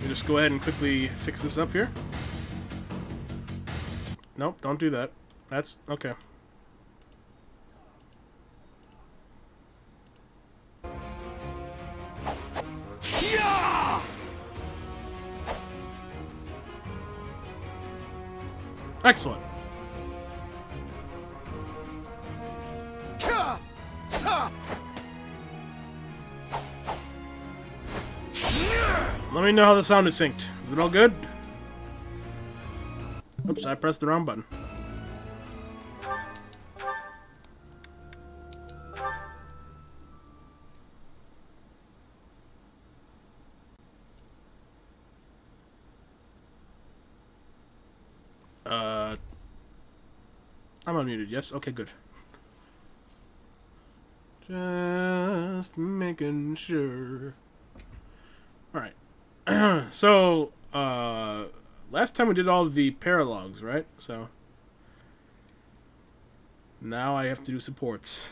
Just go ahead and quickly fix this up here. Nope, don't do that. That's okay. Excellent. Let me know how the sound is synced. Is it all good? Oops, I pressed the wrong button. I'm unmuted, yes? Okay, good. Just making sure. Alright. So, last time we did all of the paralogs, right? So, now I have to do supports.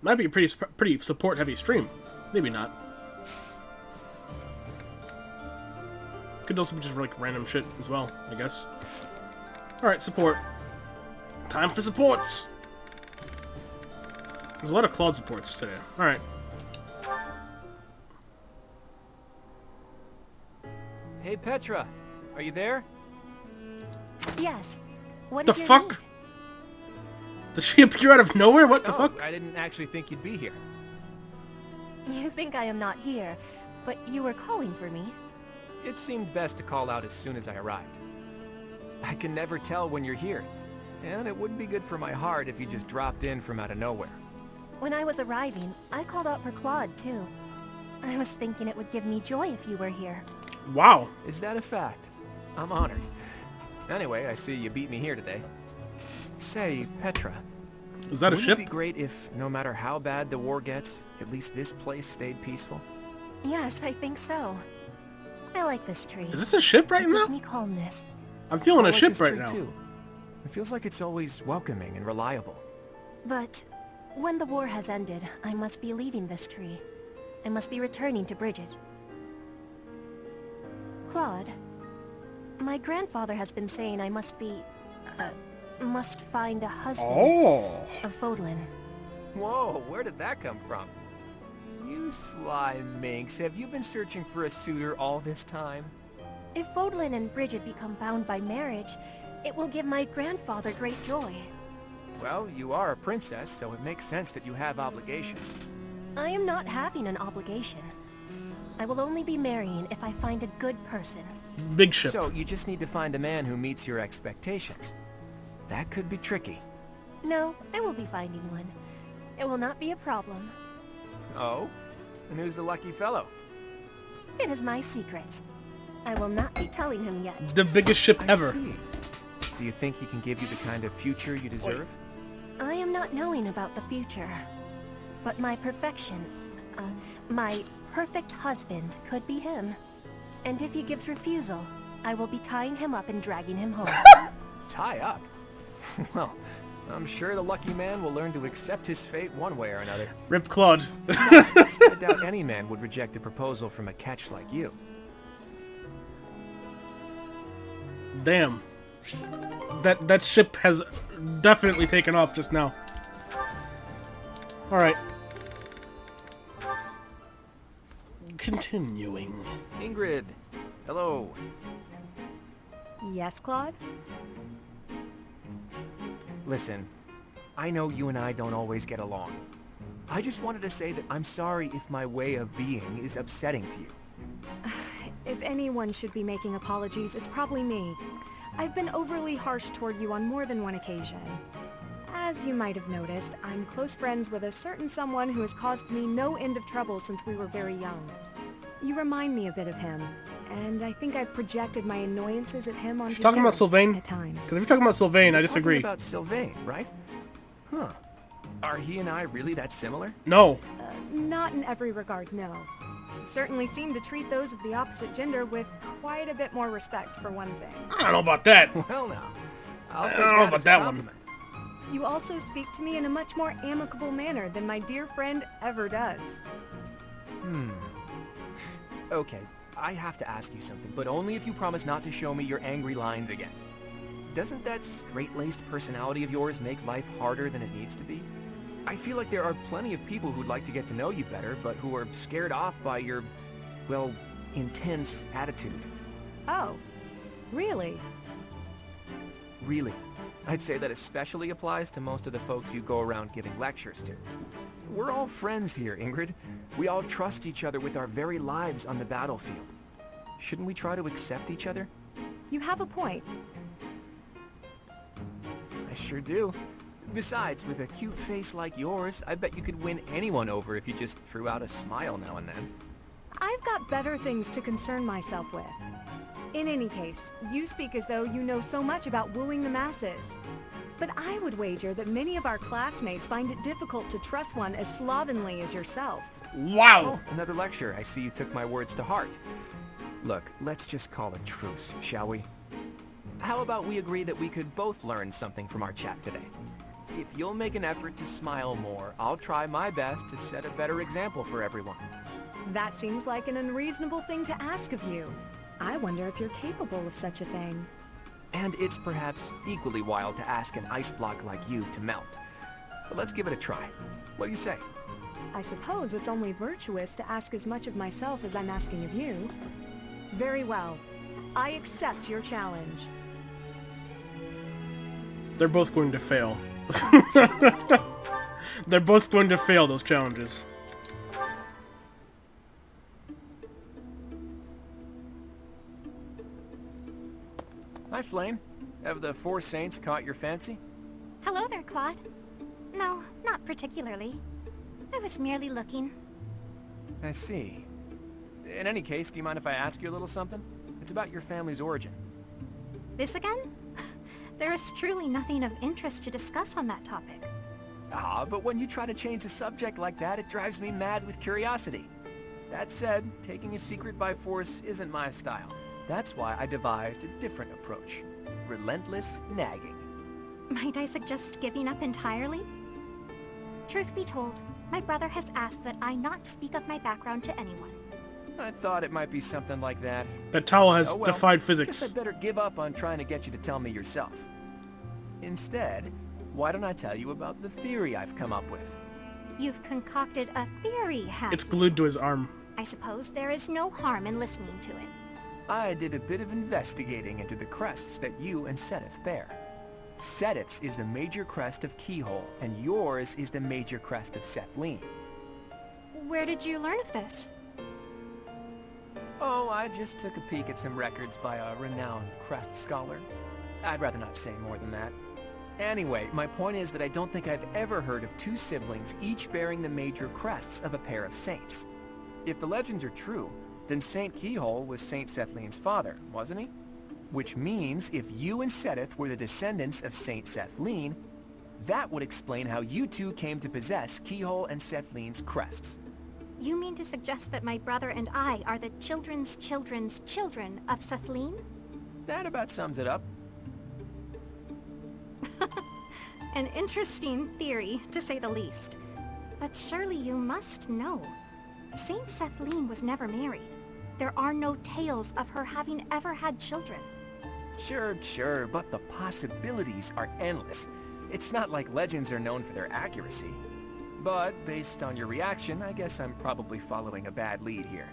Might be a pretty support-heavy stream. Maybe not. Could also be just like random shit as well, I guess. Alright, support. Time for supports! There's a lot of Claude supports today. Alright. Hey Petra, are you there? Yes. What The is your fuck? need? Did she appear out of nowhere? What the fuck? I didn't actually think you'd be here. You think I am not here, but you were calling for me. It seemed best to call out as soon as I arrived. I can never tell when you're here, and it wouldn't be good for my heart if you just dropped in from out of nowhere. When I was arriving, I called out for Claude, too. I was thinking it would give me joy if you were here. Wow. Is that a fact? I'm honored. Anyway, I see you beat me here today. Say, Petra, Is that a wouldn't ship? it be great if, no matter how bad the war gets, at least this place stayed peaceful? Yes, I think so. I like this tree. Is this a ship right It gives now? me calmness. I'm feeling I a like ship this right tree, now. too. It feels like it's always welcoming and reliable. But when the war has ended, I must be leaving this tree. I must be returning to Bridget. Claude, my grandfather has been saying I must find a husband Oh. of Fodlan. Whoa, where did that come from? You sly minx, have you been searching for a suitor all this time? If Fodlan and Bridget become bound by marriage, it will give my grandfather great joy. Well, you are a princess, so it makes sense that you have obligations. I am not having an obligation. I will only be marrying if I find a good person. Big ship. So you just need to find a man who meets your expectations. That could be tricky. No, I will be finding one. It will not be a problem. Oh? And who's the lucky fellow? It is my secret. I will not be telling him yet. It's the biggest ship I ever. see. Do you think he can give you the kind of future you deserve? I am not knowing about the future. But my perfection, my perfect husband could be him. And if he gives refusal, I will be tying him up and dragging him home. Tie up? Well, I'm sure the lucky man will learn to accept his fate one way or another. Rip Claude. I doubt any man would reject a proposal from a catch like you. Damn. That ship has definitely taken off just now. Alright. Continuing. Ingrid, hello. Yes, Claude? Listen, I know you and I don't always get along. I just wanted to say that I'm sorry if my way of being is upsetting to you. If anyone should be making apologies, it's probably me. I've been overly harsh toward you on more than one occasion. As you might have noticed, I'm close friends with a certain someone who has caused me no end of trouble since we were very young. You remind me a bit of him, and I think I've projected my annoyances at him onto She's talking about Garrett Sylvain? at times. Because if you're talking about Sylvain, I disagree. Talking about Sylvain, right? Huh. Are he and I really that similar? No. Not in every regard, no. Certainly seem to treat those of the opposite gender with quite a bit more respect, for one thing. I don't know about that. Well now, I'll take I don't know that about as a that one. compliment. You also speak to me in a much more amicable manner than my dear friend ever does. Okay, I have to ask you something, but only if you promise not to show me your angry lines again. Doesn't that straight-laced personality of yours make life harder than it needs to be? I feel like there are plenty of people who'd like to get to know you better, but who are scared off by your, well, intense attitude. Oh, really? Really. I'd say that especially applies to most of the folks you go around giving lectures to. We're all friends here, Ingrid. We all trust each other with our very lives on the battlefield. Shouldn't we try to accept each other? You have a point. I sure do. Besides, with a cute face like yours, I bet you could win anyone over if you just threw out a smile now and then. I've got better things to concern myself with. In any case, you speak as though you know so much about wooing the masses. But I would wager that many of our classmates find it difficult to trust one as slovenly as yourself. Wow! Oh, another lecture. I see you took my words to heart. Look, let's just call a truce, shall we? How about we agree that we could both learn something from our chat today? If you'll make an effort to smile more, I'll try my best to set a better example for everyone. That seems like an unreasonable thing to ask of you. I wonder if you're capable of such a thing. And it's perhaps equally wild to ask an ice block like you to melt. But let's give it a try. What do you say? I suppose it's only virtuous to ask as much of myself as I'm asking of you. Very well. I accept your challenge. They're both going to fail. They're both going to fail those challenges. Hi, Flame. Have the Four Saints caught your fancy? Hello there, Claude. No, not particularly. I was merely looking. I see. In any case, do you mind if I ask you a little something? It's about your family's origin. This again? There is truly nothing of interest to discuss on that topic. Ah, but when you try to change the subject like that, it drives me mad with curiosity. That said, taking a secret by force isn't my style. That's why I devised a different approach. Relentless nagging. Might I suggest giving up entirely? Truth be told, my brother has asked that I not speak of my background to anyone. I thought it might be something like that. That towel has Oh well, defied guess physics. I'd better give up on trying to get you to tell me yourself. Instead, why don't I tell you about the theory I've come up with? You've concocted a theory, have It's you? glued to his arm. I suppose there is no harm in listening to it. I did a bit of investigating into the crests that you and Seteth bear. Seteth's is the major crest of Keyhole, and yours is the major crest of Sethlene. Where did you learn of this? Oh, I just took a peek at some records by a renowned crest scholar. I'd rather not say more than that. Anyway, my point is that I don't think I've ever heard of two siblings each bearing the major crests of a pair of saints. If the legends are true, then Saint Keyhole was Saint Sethlene's father, wasn't he? Which means if you and Seteth were the descendants of Saint Sethlene, that would explain how you two came to possess Keyhole and Sethlene's crests. You mean to suggest that my brother and I are the children's children's children of Sethlene? That about sums it up. An interesting theory, to say the least. But surely you must know. Saint Sethlene was never married. There are no tales of her having ever had children. Sure, but the possibilities are endless. It's not like legends are known for their accuracy. But based on your reaction, I guess I'm probably following a bad lead here.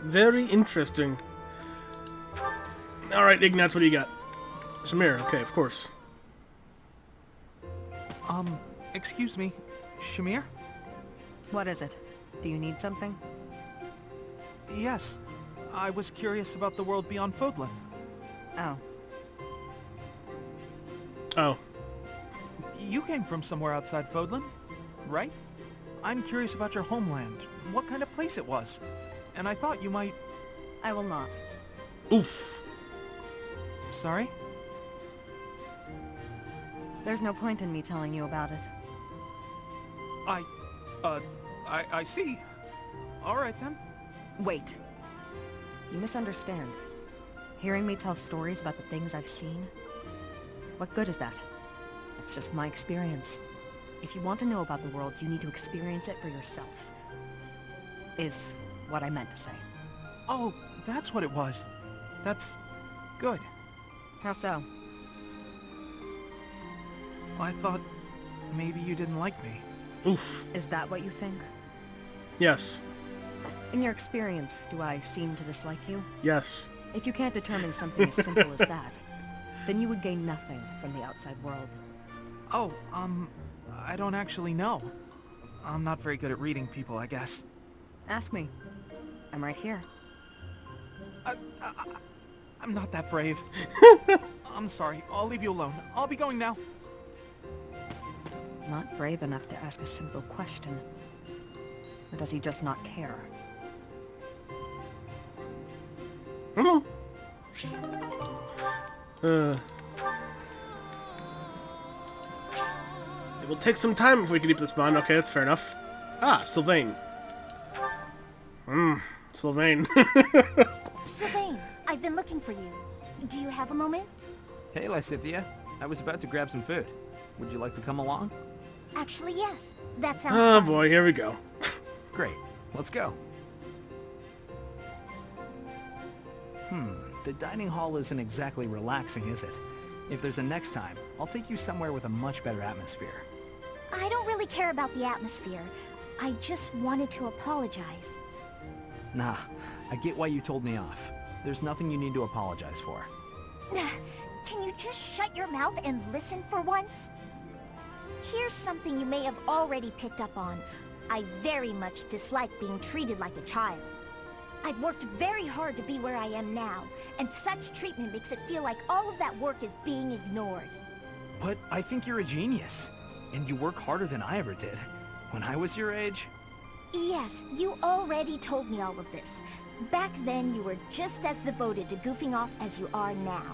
Very interesting. Alright, Ignatz, what do you got? Shamir, okay, of course. Excuse me, Shamir? What is it? Do you need something? Yes. I was curious about the world beyond Fodlan. Oh. Oh. You came from somewhere outside Fodlan, right? I'm curious about your homeland, what kind of place it was. And I thought you might... I will not. Oof. Sorry? There's no point in me telling you about it. I see. Alright then. Wait. You misunderstand. Hearing me tell stories about the things I've seen? What good is that? That's just my experience. If you want to know about the world, you need to experience it for yourself. Is what I meant to say. Oh, that's what it was. That's good. How so? I thought maybe you didn't like me. Oof. Is that what you think? Yes. In your experience, do I seem to dislike you? Yes. If you can't determine something as simple as that, then you would gain nothing from the outside world. Oh, I don't actually know. I'm not very good at reading people, I guess. Ask me. I'm right here. I'm not that brave. I'm sorry. I'll leave you alone. I'll be going now. Not brave enough to ask a simple question. Or does he just not care? It will take some time if we can keep this bond. Okay, that's fair enough. Ah, Sylvain. Sylvain. Sylvain, I've been looking for you. Do you have a moment? Hey, Lysithea. I was about to grab some food. Would you like to come along? Actually, yes. That sounds Oh fun. boy, here we go. Great. Let's go. The dining hall isn't exactly relaxing, is it? If there's a next time, I'll take you somewhere with a much better atmosphere. I don't really care about the atmosphere. I just wanted to apologize. Nah, I get why you told me off. There's nothing you need to apologize for. Can you just shut your mouth and listen for once? Here's something you may have already picked up on. I very much dislike being treated like a child. I've worked very hard to be where I am now, and such treatment makes it feel like all of that work is being ignored. But I think you're a genius. And you work harder than I ever did. When I was your age... Yes, you already told me all of this. Back then, you were just as devoted to goofing off as you are now.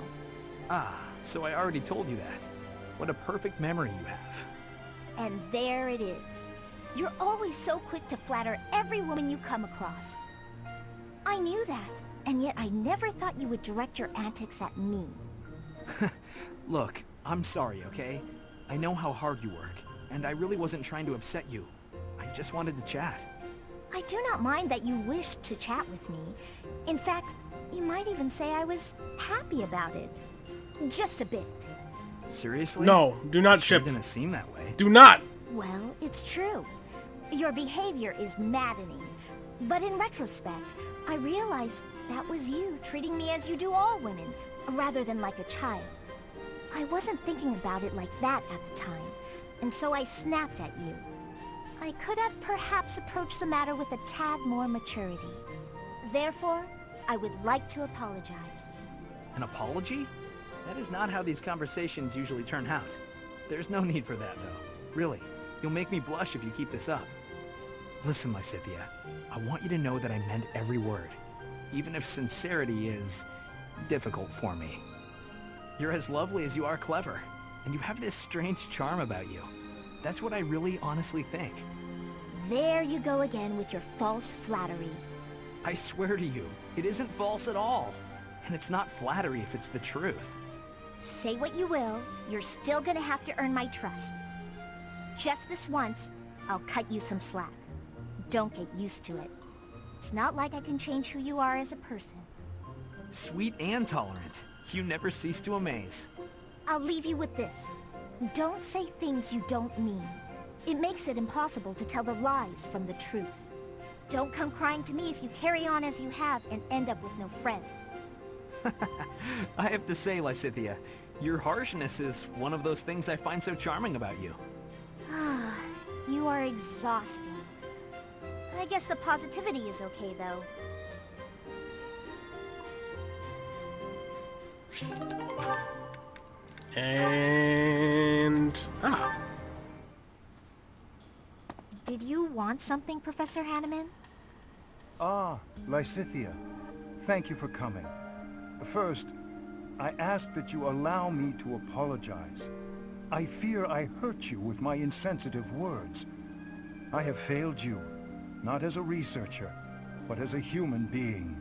Ah, so I already told you that. What a perfect memory you have. And there it is. You're always so quick to flatter every woman you come across. I knew that, and yet I never thought you would direct your antics at me. Look, I'm sorry, okay? I know how hard you work, and I really wasn't trying to upset you. I just wanted to chat. I do not mind that you wished to chat with me. In fact, you might even say I was happy about it. Just a bit. Seriously? No, do not Sure ship. didn't seem that way. Do not! Well, it's true. Your behavior is maddening. But in retrospect, I realize that was you treating me as you do all women, rather than like a child. I wasn't thinking about it like that at the time, and so I snapped at you. I could have perhaps approached the matter with a tad more maturity. Therefore, I would like to apologize. An apology? That is not how these conversations usually turn out. There's no need for that, though. Really, you'll make me blush if you keep this up. Listen, Lysithea, I want you to know that I meant every word, even if sincerity is difficult for me. You're as lovely as you are clever, and you have this strange charm about you. That's what I really honestly think. There you go again with your false flattery. I swear to you, it isn't false at all. And it's not flattery if it's the truth. Say what you will, you're still gonna have to earn my trust. Just this once, I'll cut you some slack. Don't get used to it. It's not like I can change who you are as a person. Sweet and tolerant. You never cease to amaze. I'll leave you with this. Don't say things you don't mean. It makes it impossible to tell the lies from the truth. Don't come crying to me if you carry on as you have and end up with no friends. I have to say, Lysithea, your harshness is one of those things I find so charming about you. Ah, you are exhausting. I guess the positivity is okay, though. And... ah. Did you want something, Professor Hanneman? Ah, Lysithea. Thank you for coming. First, I ask that you allow me to apologize. I fear I hurt you with my insensitive words. I have failed you, not as a researcher, but as a human being.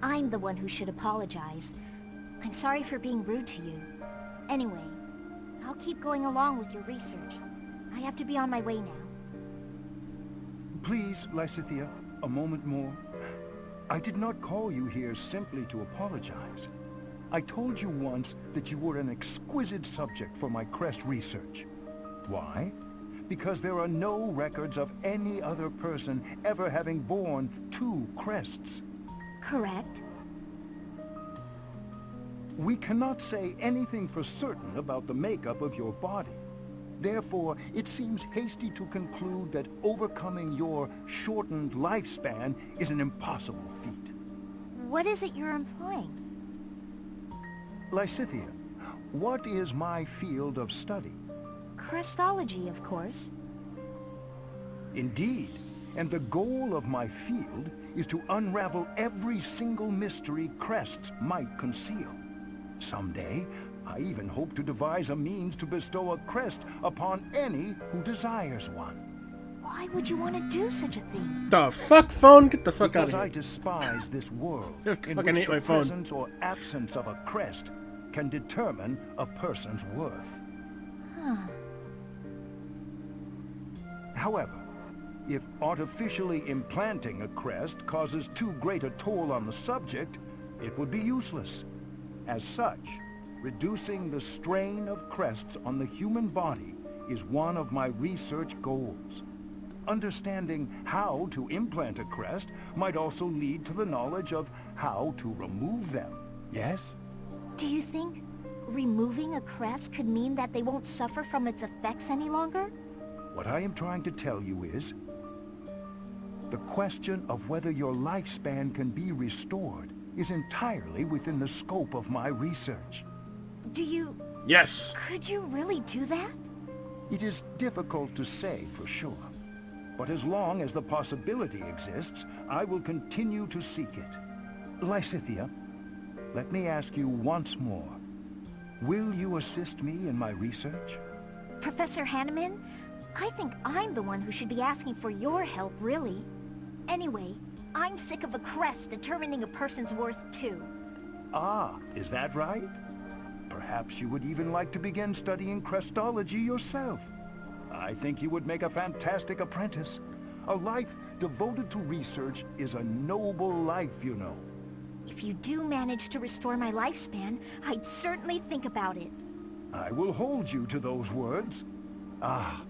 I'm the one who should apologize. I'm sorry for being rude to you. Anyway, I'll keep going along with your research. I have to be on my way now. Please, Lysithea, a moment more. I did not call you here simply to apologize. I told you once that you were an exquisite subject for my crest research. Why? Because there are no records of any other person ever having borne 2 crests. Correct. We cannot say anything for certain about the makeup of your body. Therefore, it seems hasty to conclude that overcoming your shortened lifespan is an impossible feat. What is it you're implying? Lysithea, what is my field of study? Crestology, of course. Indeed, and the goal of my field is to unravel every single mystery crests might conceal. Someday, I even hope to devise a means to bestow a crest upon any who desires one. Why would you want to do such a thing? The fuck, phone? Get the fuck out Because of I here. despise this world I in fucking which hate my the phone. presence or absence of a crest can determine a person's worth. However, if artificially implanting a crest causes too great a toll on the subject, it would be useless. As such, reducing the strain of crests on the human body is one of my research goals. Understanding how to implant a crest might also lead to the knowledge of how to remove them. Yes? Do you think removing a crest could mean that they won't suffer from its effects any longer? What I am trying to tell you is, the question of whether your lifespan can be restored is entirely within the scope of my research. Do you... Yes. Could you really do that? It is difficult to say for sure. But as long as the possibility exists, I will continue to seek it. Lysithea, let me ask you once more. Will you assist me in my research? Professor Hanneman, I think I'm the one who should be asking for your help, really. Anyway, I'm sick of a crest determining a person's worth, too. Ah, is that right? Perhaps you would even like to begin studying crestology yourself. I think you would make a fantastic apprentice. A life devoted to research is a noble life, you know. If you do manage to restore my lifespan, I'd certainly think about it. I will hold you to those words. Ah,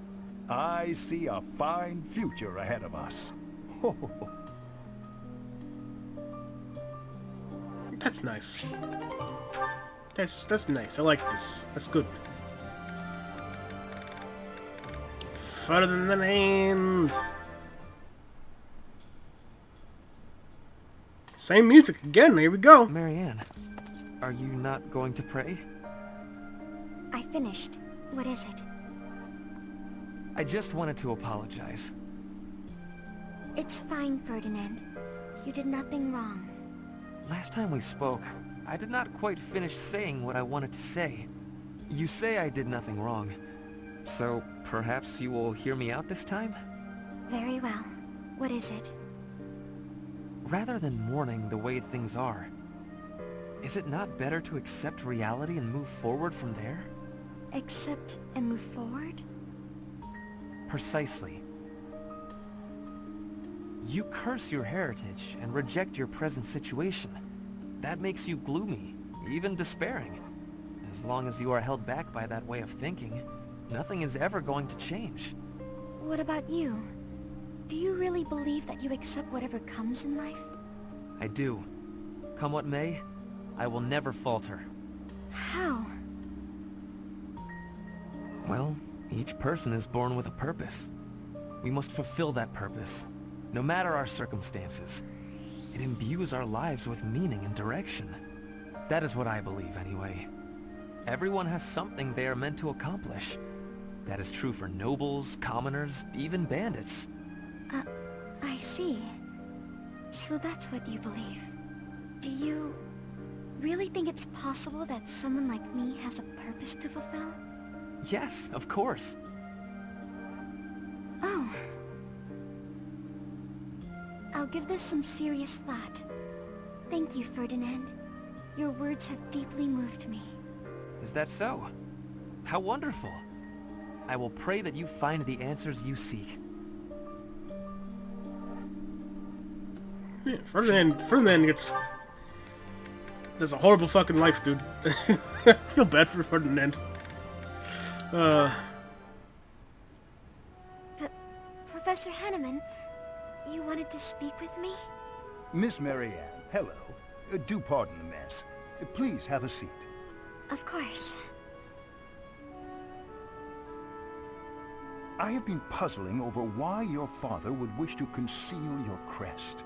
I see a fine future ahead of us. That's nice. That's nice. I like this. That's good. Further than the end. Same music again. Here we go. Marianne, are you not going to pray? I finished. What is it? I just wanted to apologize. It's fine, Ferdinand. You did nothing wrong. Last time we spoke, I did not quite finish saying what I wanted to say. You say I did nothing wrong, so perhaps you will hear me out this time? Very well. What is it? Rather than mourning the way things are, is it not better to accept reality and move forward from there? Accept and move forward? Precisely. You curse your heritage and reject your present situation. That makes you gloomy, even despairing. As long as you are held back by that way of thinking, nothing is ever going to change. What about you? Do you really believe that you accept whatever comes in life? I do. Come what may, I will never falter. How? Well, each person is born with a purpose. We must fulfill that purpose, no matter our circumstances. It imbues our lives with meaning and direction. That is what I believe, anyway. Everyone has something they are meant to accomplish. That is true for nobles, commoners, even bandits. I see. So that's what you believe. Do you really think it's possible that someone like me has a purpose to fulfill? Yes, of course. Oh. I'll give this some serious thought. Thank you, Ferdinand. Your words have deeply moved me. Is that so? How wonderful. I will pray that you find the answers you seek. Yeah, Ferdinand gets... There's a horrible fucking life, dude. I feel bad for Ferdinand. Professor Henneman, you wanted to speak with me? Miss Marianne, hello. Do pardon the mess. Please have a seat. Of course. I have been puzzling over why your father would wish to conceal your crest.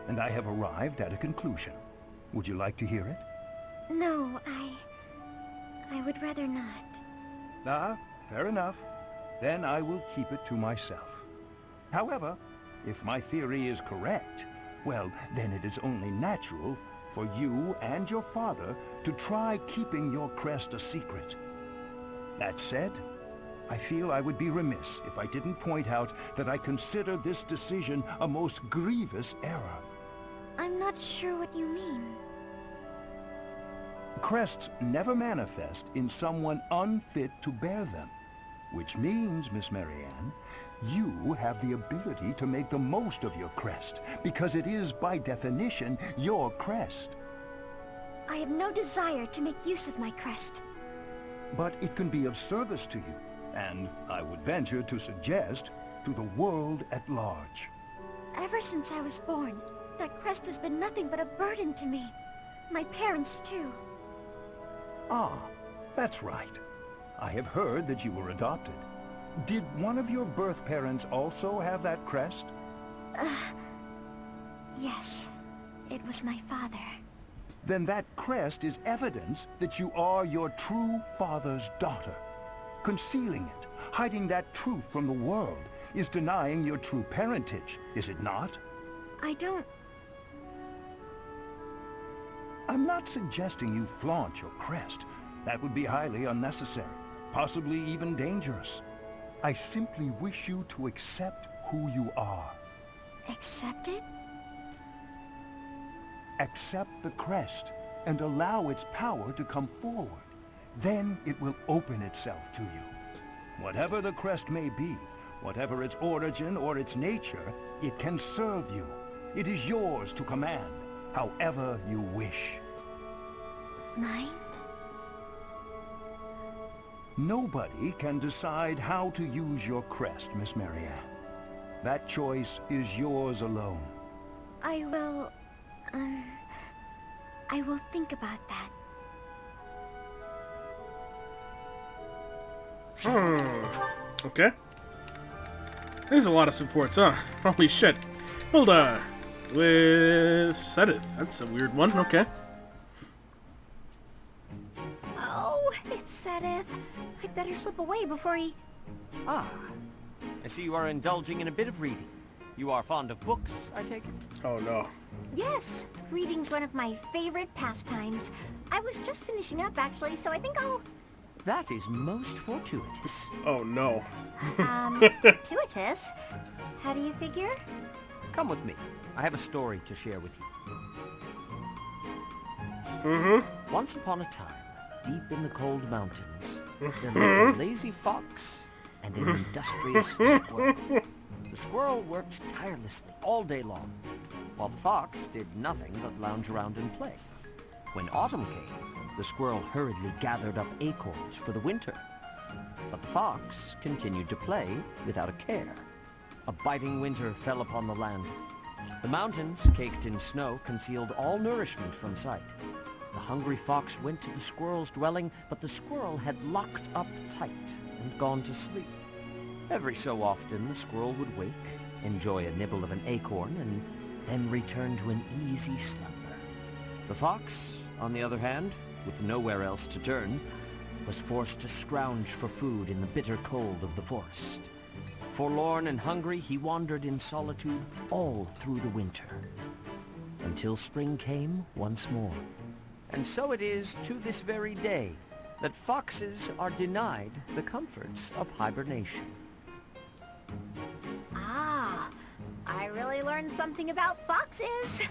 And I have arrived at a conclusion. Would you like to hear it? No, I would rather not. Ah, fair enough. Then I will keep it to myself. However, if my theory is correct, well, then it is only natural for you and your father to try keeping your crest a secret. That said, I feel I would be remiss if I didn't point out that I consider this decision a most grievous error. I'm not sure what you mean. Crests never manifest in someone unfit to bear them. Which means, Miss Marianne, you have the ability to make the most of your crest, because it is, by definition, your crest. I have no desire to make use of my crest. But it can be of service to you, and I would venture to suggest, to the world at large. Ever since I was born, that crest has been nothing but a burden to me. My parents, too. Ah, that's right. I have heard that you were adopted. Did one of your birth parents also have that crest? Yes. It was my father. Then that crest is evidence that you are your true father's daughter. Concealing it, hiding that truth from the world, is denying your true parentage, is it not? I don't... I'm not suggesting you flaunt your crest. That would be highly unnecessary, possibly even dangerous. I simply wish you to accept who you are. Accept it? Accept the crest and allow its power to come forward. Then it will open itself to you. Whatever the crest may be, whatever its origin or its nature, it can serve you. It is yours to command, however you wish. Mine? Nobody can decide how to use your crest, Miss Marianne. That choice is yours alone. I will think about that. Okay. There's a lot of supports, huh? Holy shit. Hold on. With Sedith. That's a weird one. Okay. Oh, it's Sedith. I'd better slip away before he... Ah, I see you are indulging in a bit of reading. You are fond of books, I take it? Oh no. Yes, reading's one of my favorite pastimes. I was just finishing up, actually, so I think I'll... That is most fortuitous. Oh no. Fortuitous? How do you figure? Come with me. I have a story to share with you. Once upon a time, deep in the cold mountains, there lived a lazy fox and an industrious squirrel. The squirrel worked tirelessly all day long, while the fox did nothing but lounge around and play. When autumn came, the squirrel hurriedly gathered up acorns for the winter. But the fox continued to play without a care. A biting winter fell upon the land. The mountains, caked in snow, concealed all nourishment from sight. The hungry fox went to the squirrel's dwelling, but the squirrel had locked up tight and gone to sleep. Every so often, the squirrel would wake, enjoy a nibble of an acorn, and then return to an easy slumber. The fox, on the other hand, with nowhere else to turn, was forced to scrounge for food in the bitter cold of the forest. Forlorn and hungry, he wandered in solitude all through the winter, until spring came once more. And so it is to this very day that foxes are denied the comforts of hibernation. Ah, I really learned something about foxes.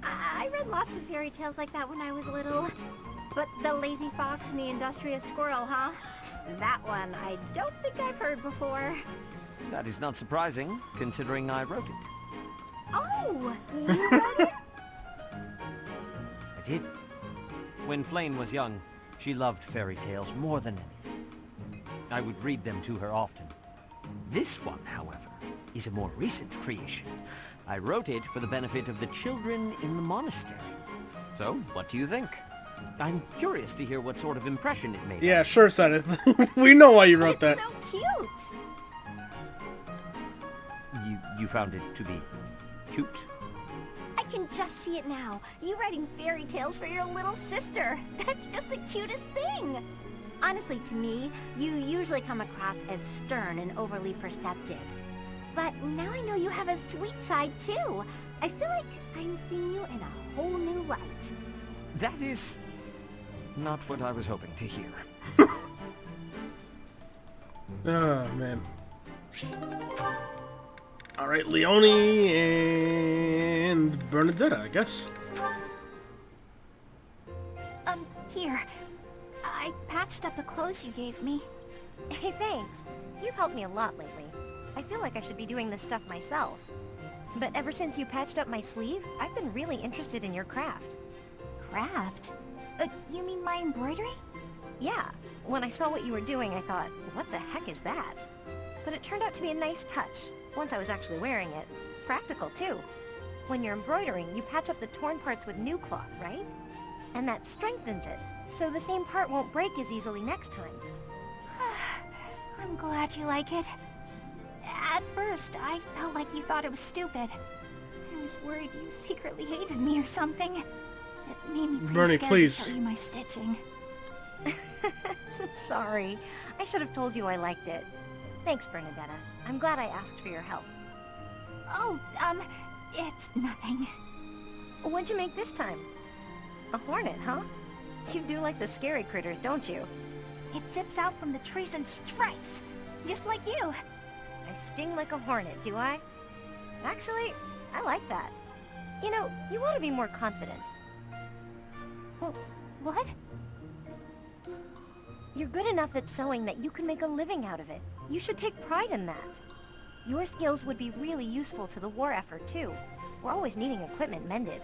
I read lots of fairy tales like that when I was little. But the lazy fox and the industrious squirrel, huh? That one I don't think I've heard before. That is not surprising, considering I wrote it. Oh, you wrote it? I did. When Flame was young, she loved fairy tales more than anything. I would read them to her often. This one, however, is a more recent creation. I wrote it for the benefit of the children in the monastery. So, what do you think? I'm curious to hear what sort of impression it made. Yeah, sure, Sedith. We know why you wrote that. So cute. You found it to be cute? I can just see it now. You writing fairy tales for your little sister. That's just the cutest thing. Honestly, to me, you usually come across as stern and overly perceptive. But now I know you have a sweet side, too. I feel like I'm seeing you in a whole new light. That is not what I was hoping to hear. Oh, man. Alright, Leone and Bernadetta, I guess. Here. I patched up the clothes you gave me. Hey, thanks. You've helped me a lot lately. I feel like I should be doing this stuff myself. But ever since you patched up my sleeve, I've been really interested in your craft. Craft? You mean my embroidery? Yeah. When I saw what you were doing, I thought, what the heck is that? But it turned out to be a nice touch, once I was actually wearing it. Practical, too. When you're embroidering, you patch up the torn parts with new cloth, right? And that strengthens it, so the same part won't break as easily next time. I'm glad you like it. At first, I felt like you thought it was stupid. I was worried you secretly hated me or something. It made me pretty Bernie, scared please. to show you my stitching. Sorry. I should have told you I liked it. Thanks, Bernadetta. I'm glad I asked for your help. Oh, it's nothing. What'd you make this time? A hornet, huh? You do like the scary critters, don't you? It zips out from the trees and strikes, just like you. I sting like a hornet, do I? Actually, I like that. You know, you ought to be more confident. What? You're good enough at sewing that you can make a living out of it. You should take pride in that. Your skills would be really useful to the war effort, too. We're always needing equipment mended.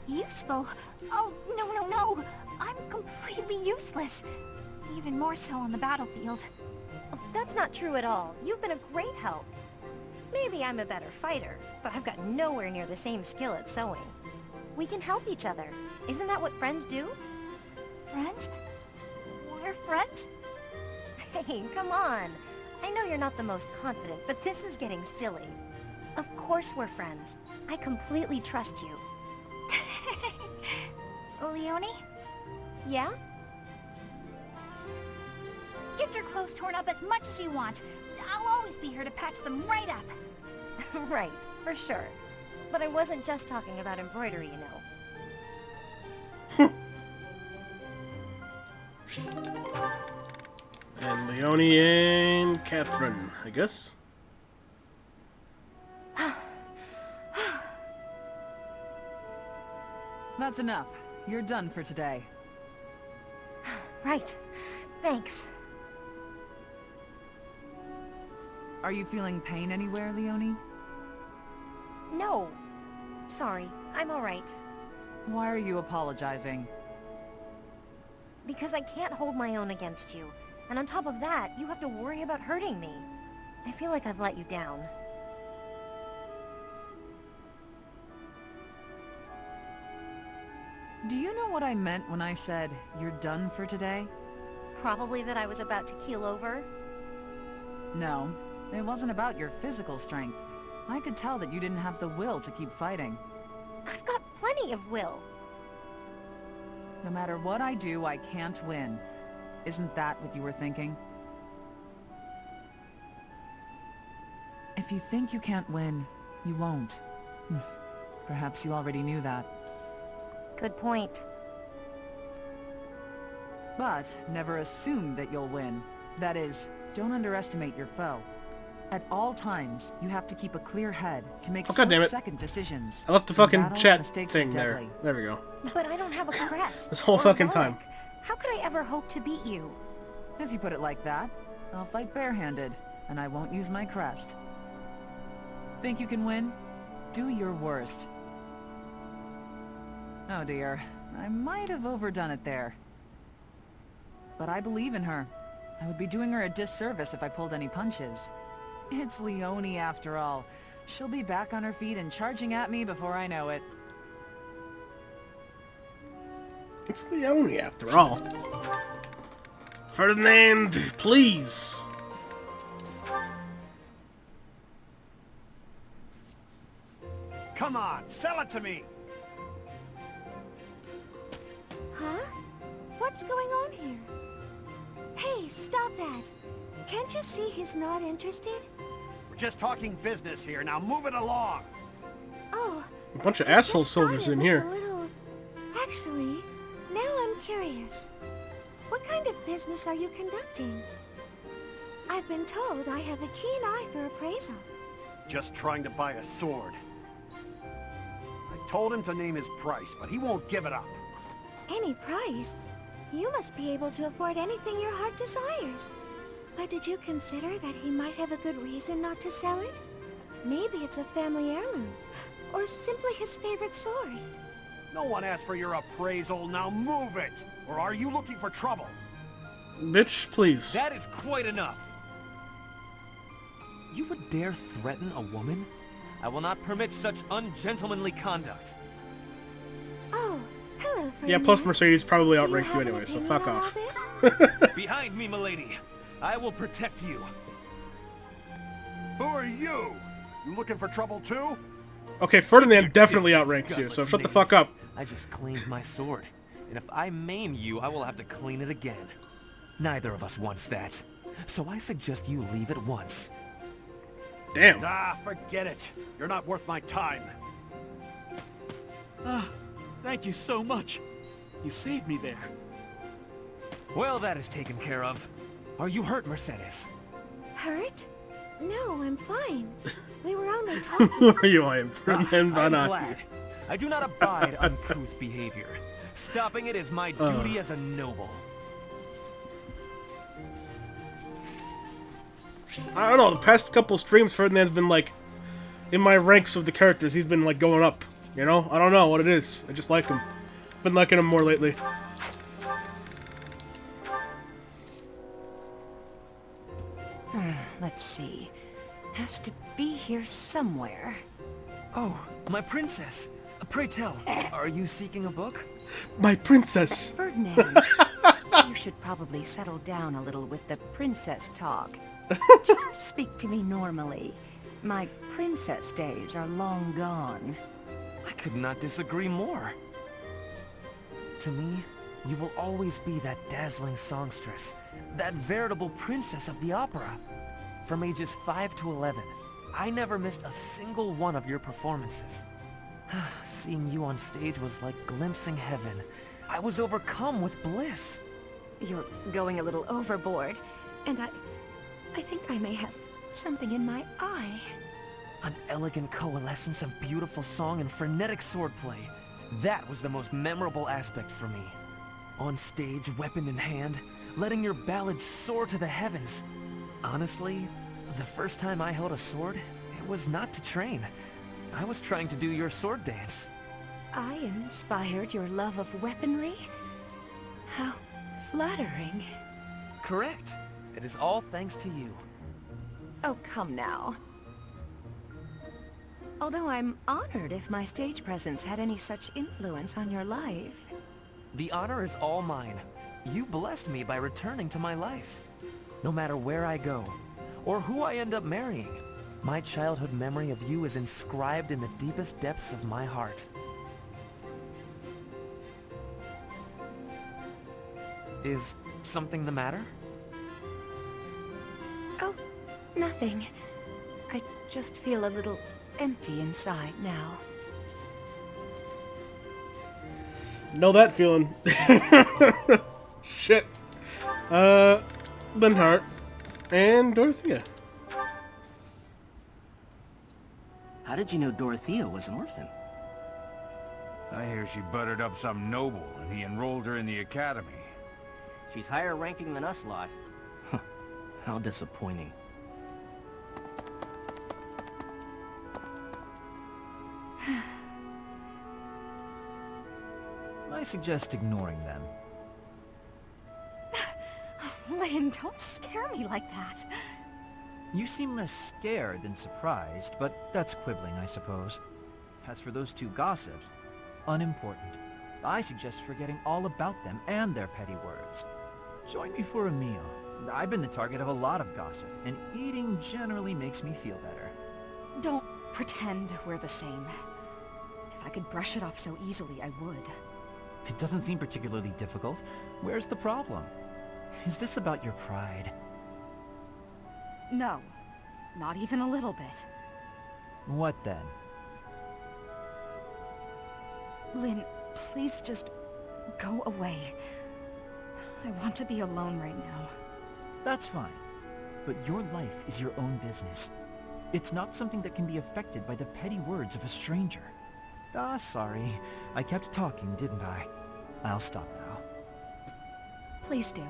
Useful? Oh, no. I'm completely useless. Even more so on the battlefield. Oh, that's not true at all. You've been a great help. Maybe I'm a better fighter, but I've got nowhere near the same skill at sewing. We can help each other. Isn't that what friends do? Friends? We're friends? Hey, come on. I know you're not the most confident, but this is getting silly. Of course we're friends. I completely trust you. Leone? Yeah? Get your clothes torn up as much as you want. I'll always be here to patch them right up. Right, for sure. But I wasn't just talking about embroidery, you know. And Leone and Catherine, I guess. That's enough. You're done for today. Right. Thanks. Are you feeling pain anywhere, Leone? No. Sorry, I'm alright. Why are you apologizing? Because I can't hold my own against you. And on top of that, you have to worry about hurting me. I feel like I've let you down. Do you know what I meant when I said, you're done for today? Probably that I was about to keel over. No, it wasn't about your physical strength. I could tell that you didn't have the will to keep fighting. I've got plenty of will. No matter what I do, I can't win. Isn't that what you were thinking? If you think you can't win, you won't. Perhaps you already knew that. Good point. But never assume that you'll win. That is, don't underestimate your foe. At all times, you have to keep a clear head to make Oh, God damn it. split-second decisions. I left the In fucking battle, chat mistakes thing are there. deadly. There we go. But I don't have a crest. This whole or a fucking time. relic. How could I ever hope to beat you? If you put it like that, I'll fight barehanded, and I won't use my crest. Think you can win? Do your worst. Oh dear, I might have overdone it there. But I believe in her. I would be doing her a disservice if I pulled any punches. It's Leonie after all. She'll be back on her feet and charging at me before I know it. It's Leonie, after all. Ferdinand, please. Come on, sell it to me! Huh? What's going on here? Hey, stop that. Can't you see he's not interested? We're just talking business here, now move it along! Oh. A bunch of I asshole just thought soldiers it in looked here. a little... Actually, now I'm curious. What kind of business are you conducting? I've been told I have a keen eye for appraisal. Just trying to buy a sword. I told him to name his price, but he won't give it up. Any price? You must be able to afford anything your heart desires. But did you consider that he might have a good reason not to sell it? Maybe it's a family heirloom, or simply his favorite sword. No one asked for your appraisal, now move it! Or are you looking for trouble? Bitch, please. That is quite enough! You would dare threaten a woman? I will not permit such ungentlemanly conduct. Oh, hello, friend. Yeah, plus Mercedes probably Do you outranks you have an anyway, so opinion fuck on all off. this? Behind me, milady! I will protect you! Who are you? You looking for trouble too? Okay, Ferdinand definitely Distance, outranks you, so gutless shut the knave. fuck up. I just cleaned my sword, and if I maim you, I will have to clean it again. Neither of us wants that, so I suggest you leave at once. Damn. Ah, forget it. You're not worth my time. Thank you so much. You saved me there. Well, that is taken care of. Are you hurt, Mercedes? Hurt? No, I'm fine. We were only Who talking. are you? I am Ferdinand I'm Van glad. I do not abide uncouth behavior. Stopping it is my duty as a noble. I don't know, the past couple streams, Ferdinand's been, like, in my ranks of the characters, he's been, like, going up, you know? I don't know what it is. I just like him. Been liking him more lately. Let's see. Has to be here somewhere. Oh, my princess. Pray tell, are you seeking a book? My princess! Ferdinand, you should probably settle down a little with the princess talk. Just speak to me normally. My princess days are long gone. I could not disagree more. To me, you will always be that dazzling songstress, that veritable princess of the opera. From ages 5 to 11, I never missed a single one of your performances. Seeing you on stage was like glimpsing heaven. I was overcome with bliss. You're going a little overboard, and I think I may have something in my eye. An elegant coalescence of beautiful song and frenetic swordplay. That was the most memorable aspect for me. On stage, weapon in hand, letting your ballads soar to the heavens. Honestly, the first time I held a sword, it was not to train. I was trying to do your sword dance. I inspired your love of weaponry? How flattering. Correct. It is all thanks to you. Oh, come now. Although I'm honored if my stage presence had any such influence on your life. The honor is all mine. You blessed me by returning to my life. No matter where I go, or who I end up marrying, my childhood memory of you is inscribed in the deepest depths of my heart. Is something the matter? Oh, nothing. I just feel a little empty inside now. Know that feeling. Shit. Linhart and Dorothea. How did you know Dorothea was an orphan? I hear she buttered up some noble, and he enrolled her in the academy. She's higher ranking than us lot. How disappointing. I suggest ignoring them. Lynn, don't scare me like that. You seem less scared than surprised, but that's quibbling, I suppose. As for those two gossips, unimportant. I suggest forgetting all about them and their petty words. Join me for a meal. I've been the target of a lot of gossip, and eating generally makes me feel better. Don't pretend we're the same. If I could brush it off so easily, I would. It doesn't seem particularly difficult. Where's the problem? Is this about your pride? No, not even a little bit. What then? Lynn, please just go away. I want to be alone right now. That's fine. But your life is your own business. It's not something that can be affected by the petty words of a stranger. Sorry. I kept talking, didn't I? I'll stop now. Please do.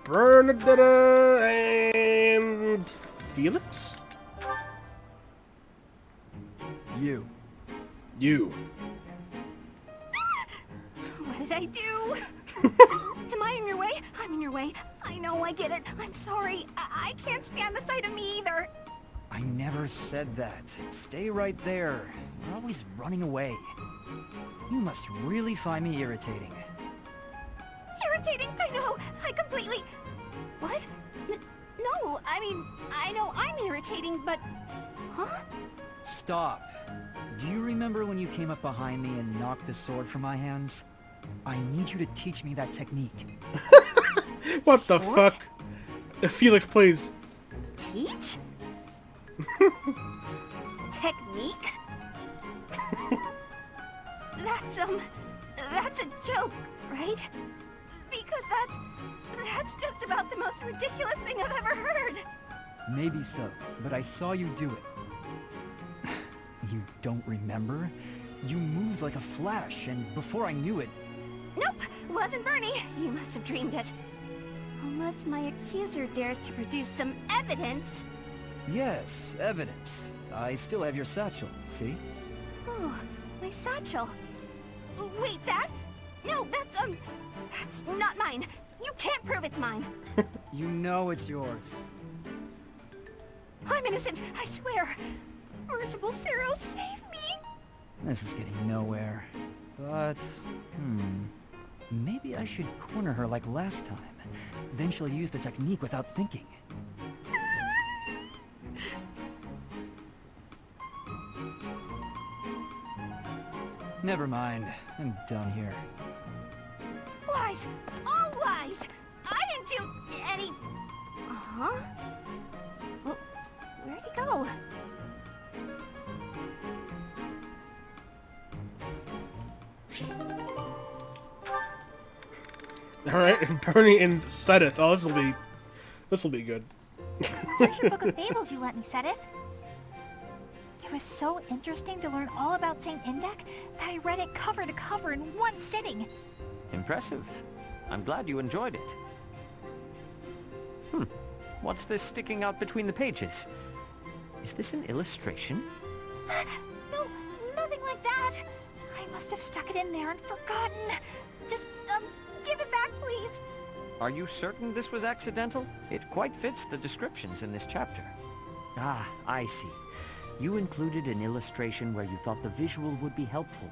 Bernadetta and Felix? You. What did I do? Am I in your way? I'm in your way. I know, I get it. I'm sorry. I can't stand the sight of me either. I never said that. Stay right there. You're always running away. You must really find me irritating. Irritating? I know. I completely... What? No, I mean, I know I'm irritating, but... Huh? Stop. Do you remember when you came up behind me and knocked the sword from my hands? I need you to teach me that technique. What the fuck? Felix plays... Teach? Technique? That's a joke, right? Because that's just about the most ridiculous thing I've ever heard. Maybe so, but I saw you do it. You don't remember? You moved like a flash, and before I knew it... Nope, wasn't Bernie. You must have dreamed it. Unless my accuser dares to produce some evidence. Yes, evidence. I still have your satchel, see? Oh, my satchel. Wait, that? No, that's not mine. You can't prove it's mine. You know it's yours. I'm innocent, I swear. Merciful Cyril, save me! This is getting nowhere. But, maybe I should corner her like last time. Then she'll use the technique without thinking. Never mind. I'm done here. Lies! All lies! I didn't do any... Huh? Well, where'd he go? Alright, Bernie and Sedith. Oh, this'll be good. Here's your book of fables you let me set it. It was so interesting to learn all about Saint Indec that I read it cover to cover in one sitting. Impressive. I'm glad you enjoyed it. What's this sticking out between the pages? Is this an illustration? No, nothing like that. I must have stuck it in there and forgotten. Just, give it back, please. Are you certain this was accidental? It quite fits the descriptions in this chapter. Ah, I see. You included an illustration where you thought the visual would be helpful.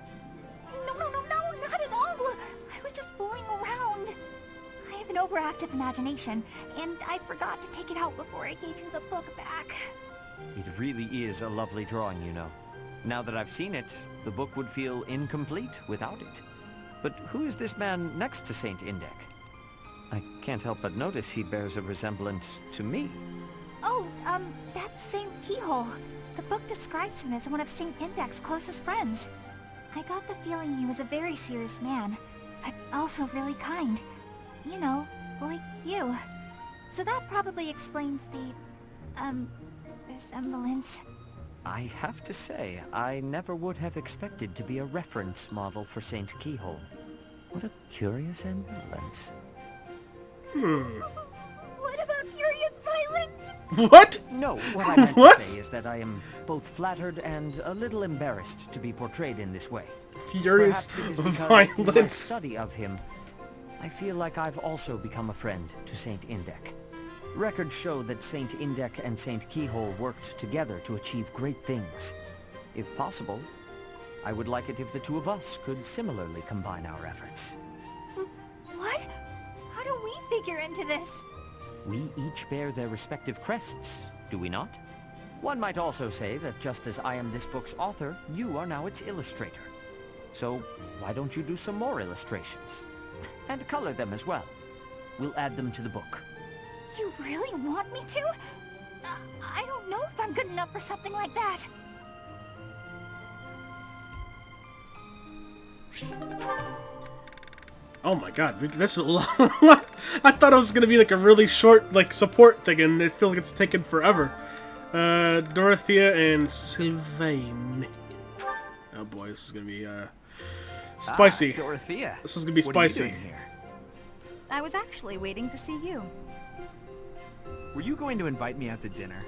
No, not at all. I was just fooling around. I have an overactive imagination, and I forgot to take it out before I gave you the book back. It really is a lovely drawing, you know. Now that I've seen it, the book would feel incomplete without it. But who is this man next to Saint Indec? I can't help but notice he bears a resemblance to me. Oh, that's Saint Keyhole. The book describes him as one of Saint Indec's closest friends. I got the feeling he was a very serious man, but also really kind. You know, like you. So that probably explains the, resemblance. I have to say, I never would have expected to be a reference model for Saint Keyhole. What a curious ambivalence. What about furious violence? What? No, what I meant What? to say is that I am both flattered and a little embarrassed to be portrayed in this way. Furious Perhaps it is because in my violence. study of him, I feel like I've also become a friend to Saint Indek. Records show that Saint Indek and Saint Keyhole worked together to achieve great things. If possible, I would like it if the two of us could similarly combine our efforts. What? How do we figure into this? We each bear their respective crests, do we not? One might also say that just as I am this book's author, you are now its illustrator. So why don't you do some more illustrations? And color them as well. We'll add them to the book. You really want me to? I don't know if I'm good enough for something like that. Oh my god, this is a lot. I thought it was gonna be like a really short, like, support thing, and it feels like it's taken forever. Dorothea and Sylvain. Oh boy, this is gonna be, spicy. Dorothea. This is gonna be What are you spicy. doing here? I was actually waiting to see you. Were you going to invite me out to dinner?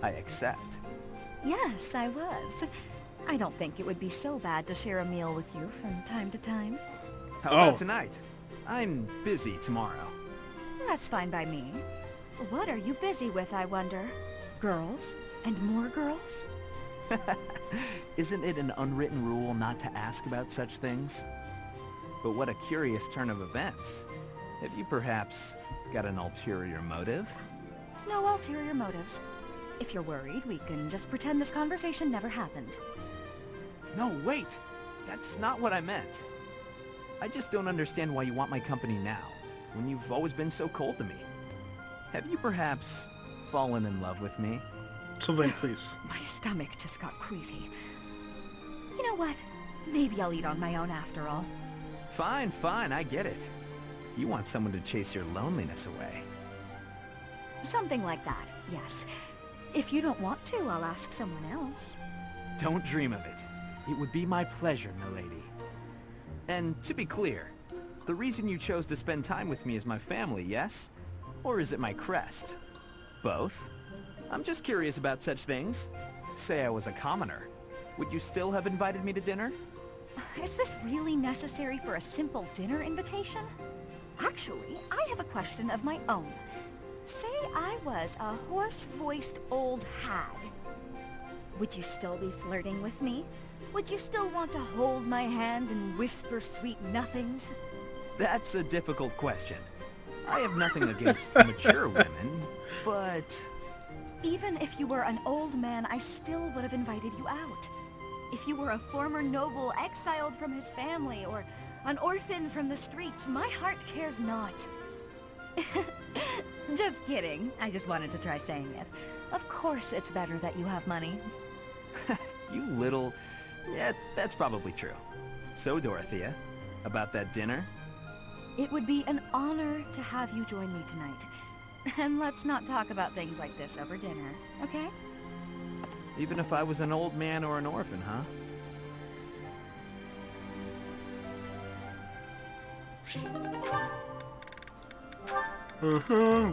I accept. Yes, I was. I don't think it would be so bad to share a meal with you from time to time. How about tonight? I'm busy tomorrow. That's fine by me. What are you busy with, I wonder? Girls? And more girls? Isn't it an unwritten rule not to ask about such things? But what a curious turn of events. Have you perhaps got an ulterior motive? No ulterior motives. If you're worried, we can just pretend this conversation never happened. No, wait! That's not what I meant. I just don't understand why you want my company now, when you've always been so cold to me. Have you perhaps fallen in love with me? Sylvain, please. My stomach just got queasy. You know what? Maybe I'll eat on my own after all. Fine, fine, I get it. You want someone to chase your loneliness away. Something like that, yes. If you don't want to, I'll ask someone else. Don't dream of it. It would be my pleasure, milady. And to be clear, the reason you chose to spend time with me is my family, yes? Or is it my crest? Both? I'm just curious about such things. Say I was a commoner. Would you still have invited me to dinner? Is this really necessary for a simple dinner invitation? Actually, I have a question of my own. Say I was a hoarse-voiced old hag. Would you still be flirting with me? Would you still want to hold my hand and whisper sweet nothings? That's a difficult question. I have nothing against mature women, but... Even if you were an old man, I still would have invited you out. If you were a former noble exiled from his family, or an orphan from the streets, my heart cares not. Just kidding. I just wanted to try saying it. Of course it's better that you have money. You little... Yeah, that's probably true. So, Dorothea, about that dinner? It would be an honor to have you join me tonight. And let's not talk about things like this over dinner, okay? Even if I was an old man or an orphan, huh?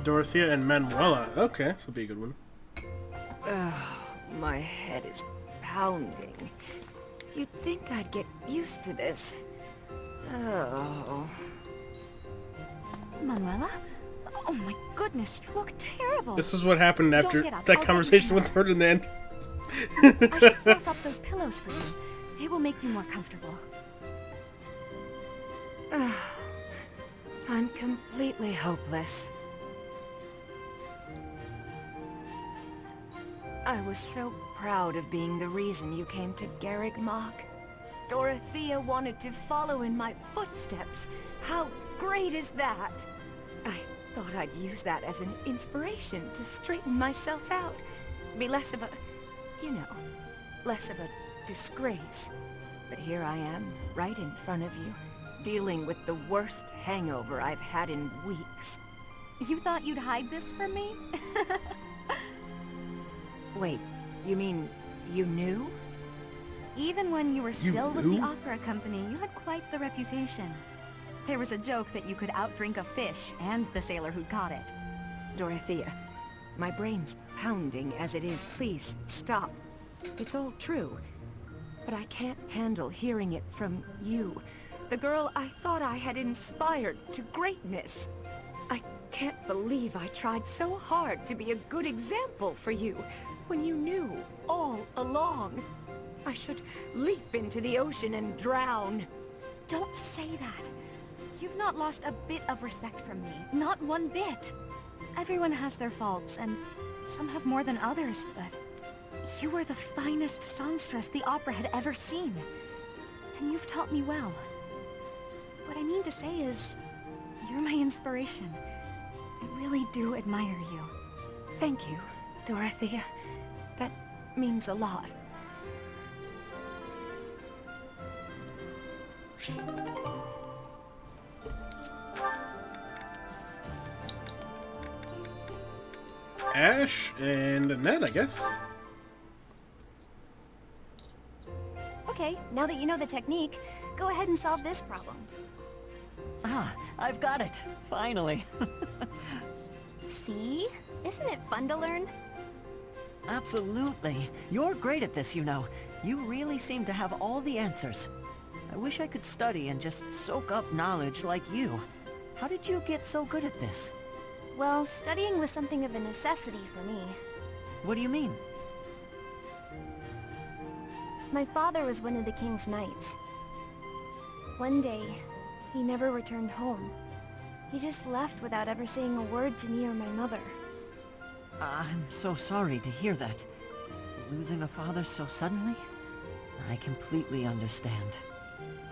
Dorothea and Manuela. Okay, this will be a good one. My head is pounding. You'd think I'd get used to this. Oh. Manuela? Oh my goodness, you look terrible. This is what happened after Don't get up. that I'll conversation get you with Ferdinand. I should fluff up those pillows for you. It will make you more comfortable. I'm completely hopeless. I was so proud of being the reason you came to Garreg Mach. Dorothea wanted to follow in my footsteps. How great is that? I thought I'd use that as an inspiration to straighten myself out. Be less of a, you know, less of a disgrace. But here I am, right in front of you, dealing with the worst hangover I've had in weeks. You thought you'd hide this from me? Wait, you mean you knew? Even when you were still with the knew? opera company, you had quite the reputation. There was a joke that you could outdrink a fish and the sailor who caught it. Dorothea, my brain's pounding as it is. Please, stop. It's all true. But I can't handle hearing it from you, the girl I thought I had inspired to greatness. I can't believe I tried so hard to be a good example for you, when you knew all along. I should leap into the ocean and drown. Don't say that. You've not lost a bit of respect from me. Not one bit. Everyone has their faults, and some have more than others, but you were the finest songstress the opera had ever seen. And you've taught me well. What I mean to say is, you're my inspiration. I really do admire you. Thank you, Dorothea. That means a lot. Ash and Ned, I guess. Okay, now that you know the technique, go ahead and solve this problem. Ah, I've got it. Finally. See? Isn't it fun to learn? Absolutely. You're great at this, you know. You really seem to have all the answers. I wish I could study and just soak up knowledge like you. How did you get so good at this? Well, studying was something of a necessity for me. What do you mean? My father was one of the king's knights. One day, he never returned home. He just left without ever saying a word to me or my mother. I'm so sorry to hear that. Losing a father so suddenly? I completely understand.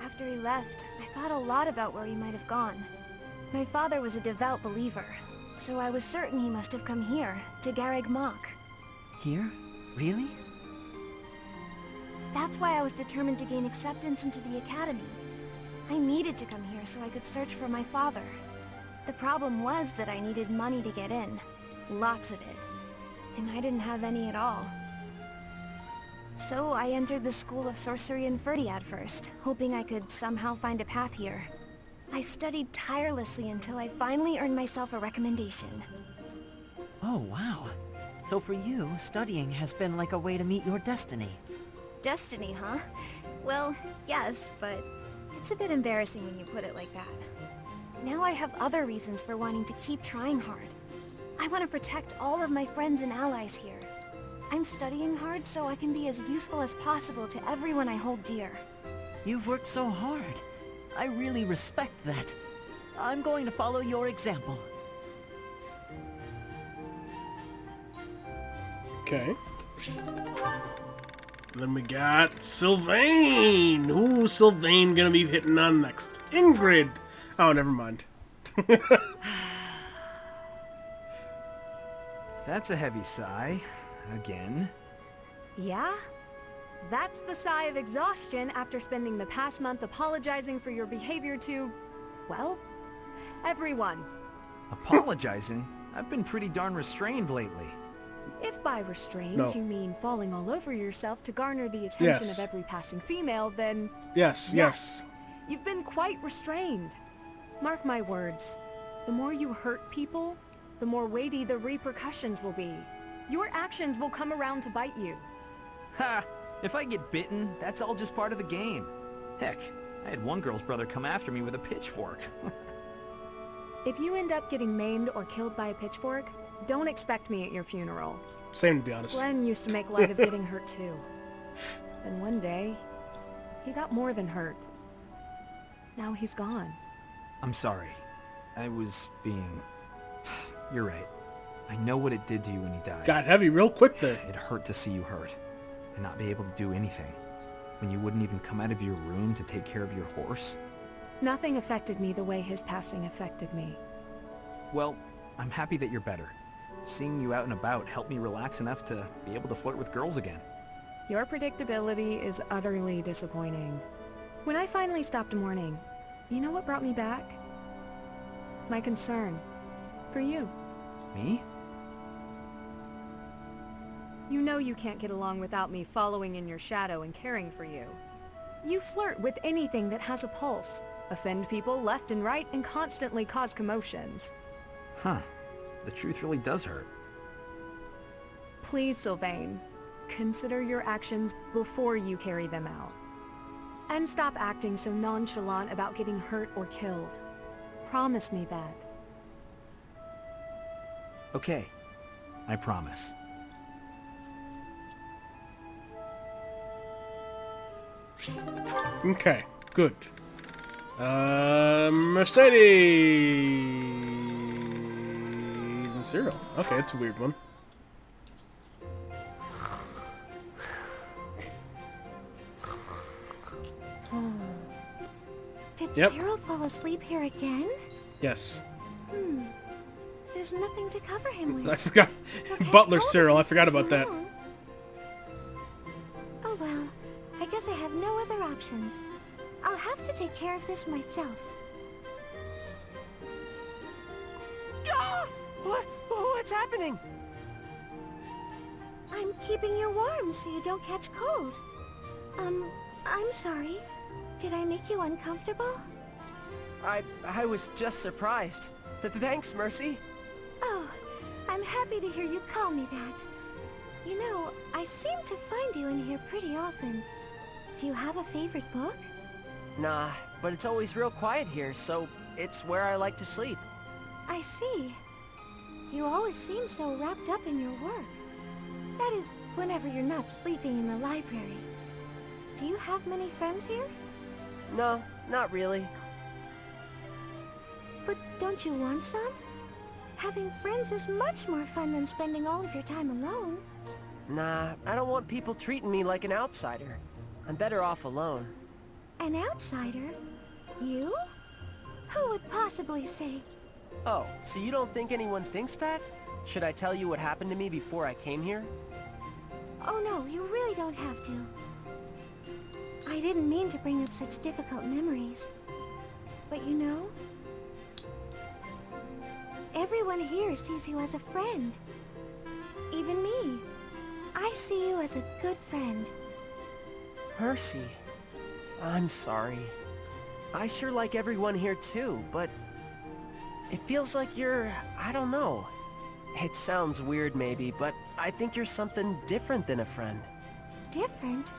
After he left, I thought a lot about where he might have gone. My father was a devout believer, so I was certain he must have come here, to Garreg Mach. Here? Really? That's why I was determined to gain acceptance into the academy. I needed to come here so I could search for my father. The problem was that I needed money to get in. Lots of it. And I didn't have any at all. So I entered the School of Sorcery in Ferdiad first, hoping I could somehow find a path here. I studied tirelessly until I finally earned myself a recommendation. Oh, wow. So for you, studying has been like a way to meet your destiny. Destiny, huh? Well, yes, but it's a bit embarrassing when you put it like that. Now I have other reasons for wanting to keep trying hard. I want to protect all of my friends and allies here. I'm studying hard so I can be as useful as possible to everyone I hold dear. You've worked so hard. I really respect that. I'm going to follow your example. Okay. Then we got Sylvain. Who's Sylvain gonna be hitting on next? Ingrid. Oh, never mind. That's a heavy sigh. Again. Yeah? That's the sigh of exhaustion after spending the past month apologizing for your behavior to, well, everyone. Apologizing? I've been pretty darn restrained lately. If by restrained No. you mean falling all over yourself to garner the attention Yes. of every passing female, then Yes. you've been quite restrained. Mark my words. The more you hurt people, the more weighty the repercussions will be. Your actions will come around to bite you. Ha! If I get bitten, that's all just part of the game. Heck, I had one girl's brother come after me with a pitchfork. If you end up getting maimed or killed by a pitchfork, don't expect me at your funeral. Same, to be honest. Glenn used to make light of getting hurt too. Then one day, he got more than hurt. Now he's gone. I'm sorry. I was being... You're right. I know what it did to you when he died. Got heavy real quick there. It hurt to see you hurt, and not be able to do anything. When you wouldn't even come out of your room to take care of your horse. Nothing affected me the way his passing affected me. Well, I'm happy that you're better. Seeing you out and about helped me relax enough to be able to flirt with girls again. Your predictability is utterly disappointing. When I finally stopped mourning, You know what brought me back? My concern. For you. Me? You know you can't get along without me following in your shadow and caring for you. You flirt with anything that has a pulse, offend people left and right, and constantly cause commotions. Huh. The truth really does hurt. Please, Sylvain, consider your actions before you carry them out. And stop acting so nonchalant about getting hurt or killed. Promise me that. Okay. I promise. Okay, good. Mercedes and Cyril. Okay, it's a weird one. Did Yep. Cyril fall asleep here again? Yes. There's nothing to cover him with. I forgot. Butler Cyril. I forgot about that. Oh well, I guess I have no other options. I'll have to take care of this myself. Ah! What's happening? I'm keeping you warm so you don't catch cold. I'm sorry. Did I make you uncomfortable? I was just surprised. Thanks, Mercy. Oh, I'm happy to hear you call me that. You know, I seem to find you in here pretty often. Do you have a favorite book? Nah, but it's always real quiet here, so it's where I like to sleep. I see. You always seem so wrapped up in your work. That is, whenever you're not sleeping in the library. Do you have many friends here? No, not really. But don't you want some? Having friends is much more fun than spending all of your time alone. Nah, I don't want people treating me like an outsider. I'm better off alone. An outsider? You? Who would possibly say? Oh, so you don't think anyone thinks that? Should I tell you what happened to me before I came here? Oh no, you really don't have to. I didn't mean to bring up such difficult memories. But you know, everyone here sees you as a friend. Even me. I see you as a good friend. Mercy. I'm sorry. I sure like everyone here too, but it feels like you're, I don't know. It sounds weird maybe, but I think you're something different than a friend. Different?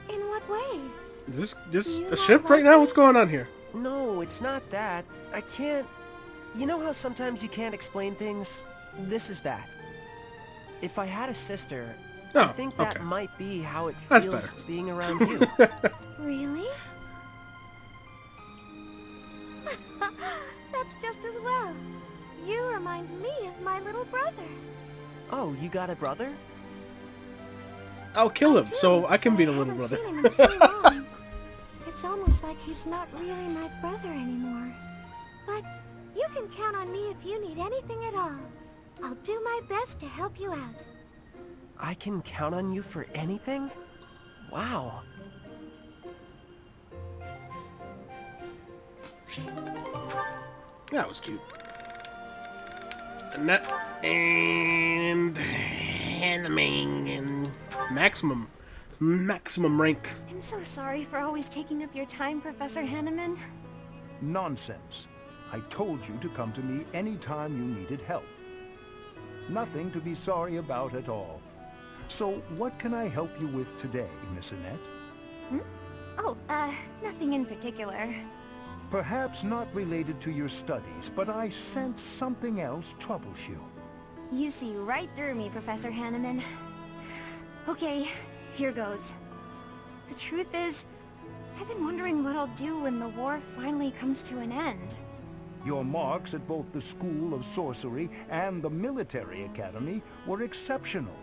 In what way? Is this a ship right now? What's going on here? No, it's not that. I can't... You know how sometimes you can't explain things? This is that. If I had a sister, I think that might be how it feels being around you. Really? That's just as well. You remind me of my little brother. Oh, you got a brother? I'll kill him so I can be the little brother. Seen him in so long. It's almost like he's not really my brother anymore. But you can count on me if you need anything at all. I'll do my best to help you out. I can count on you for anything? Wow. That was cute. And animing and maximum rank. I'm so sorry for always taking up your time, Professor Hanneman. Nonsense. I told you to come to me anytime you needed help. Nothing to be sorry about at all. So, what can I help you with today, Miss Annette? Oh, nothing in particular. Perhaps not related to your studies, but I sense something else troubles you. You see right through me, Professor Hanneman. Okay, here goes. The truth is, I've been wondering what I'll do when the war finally comes to an end. Your marks at both the School of Sorcery and the Military Academy were exceptional.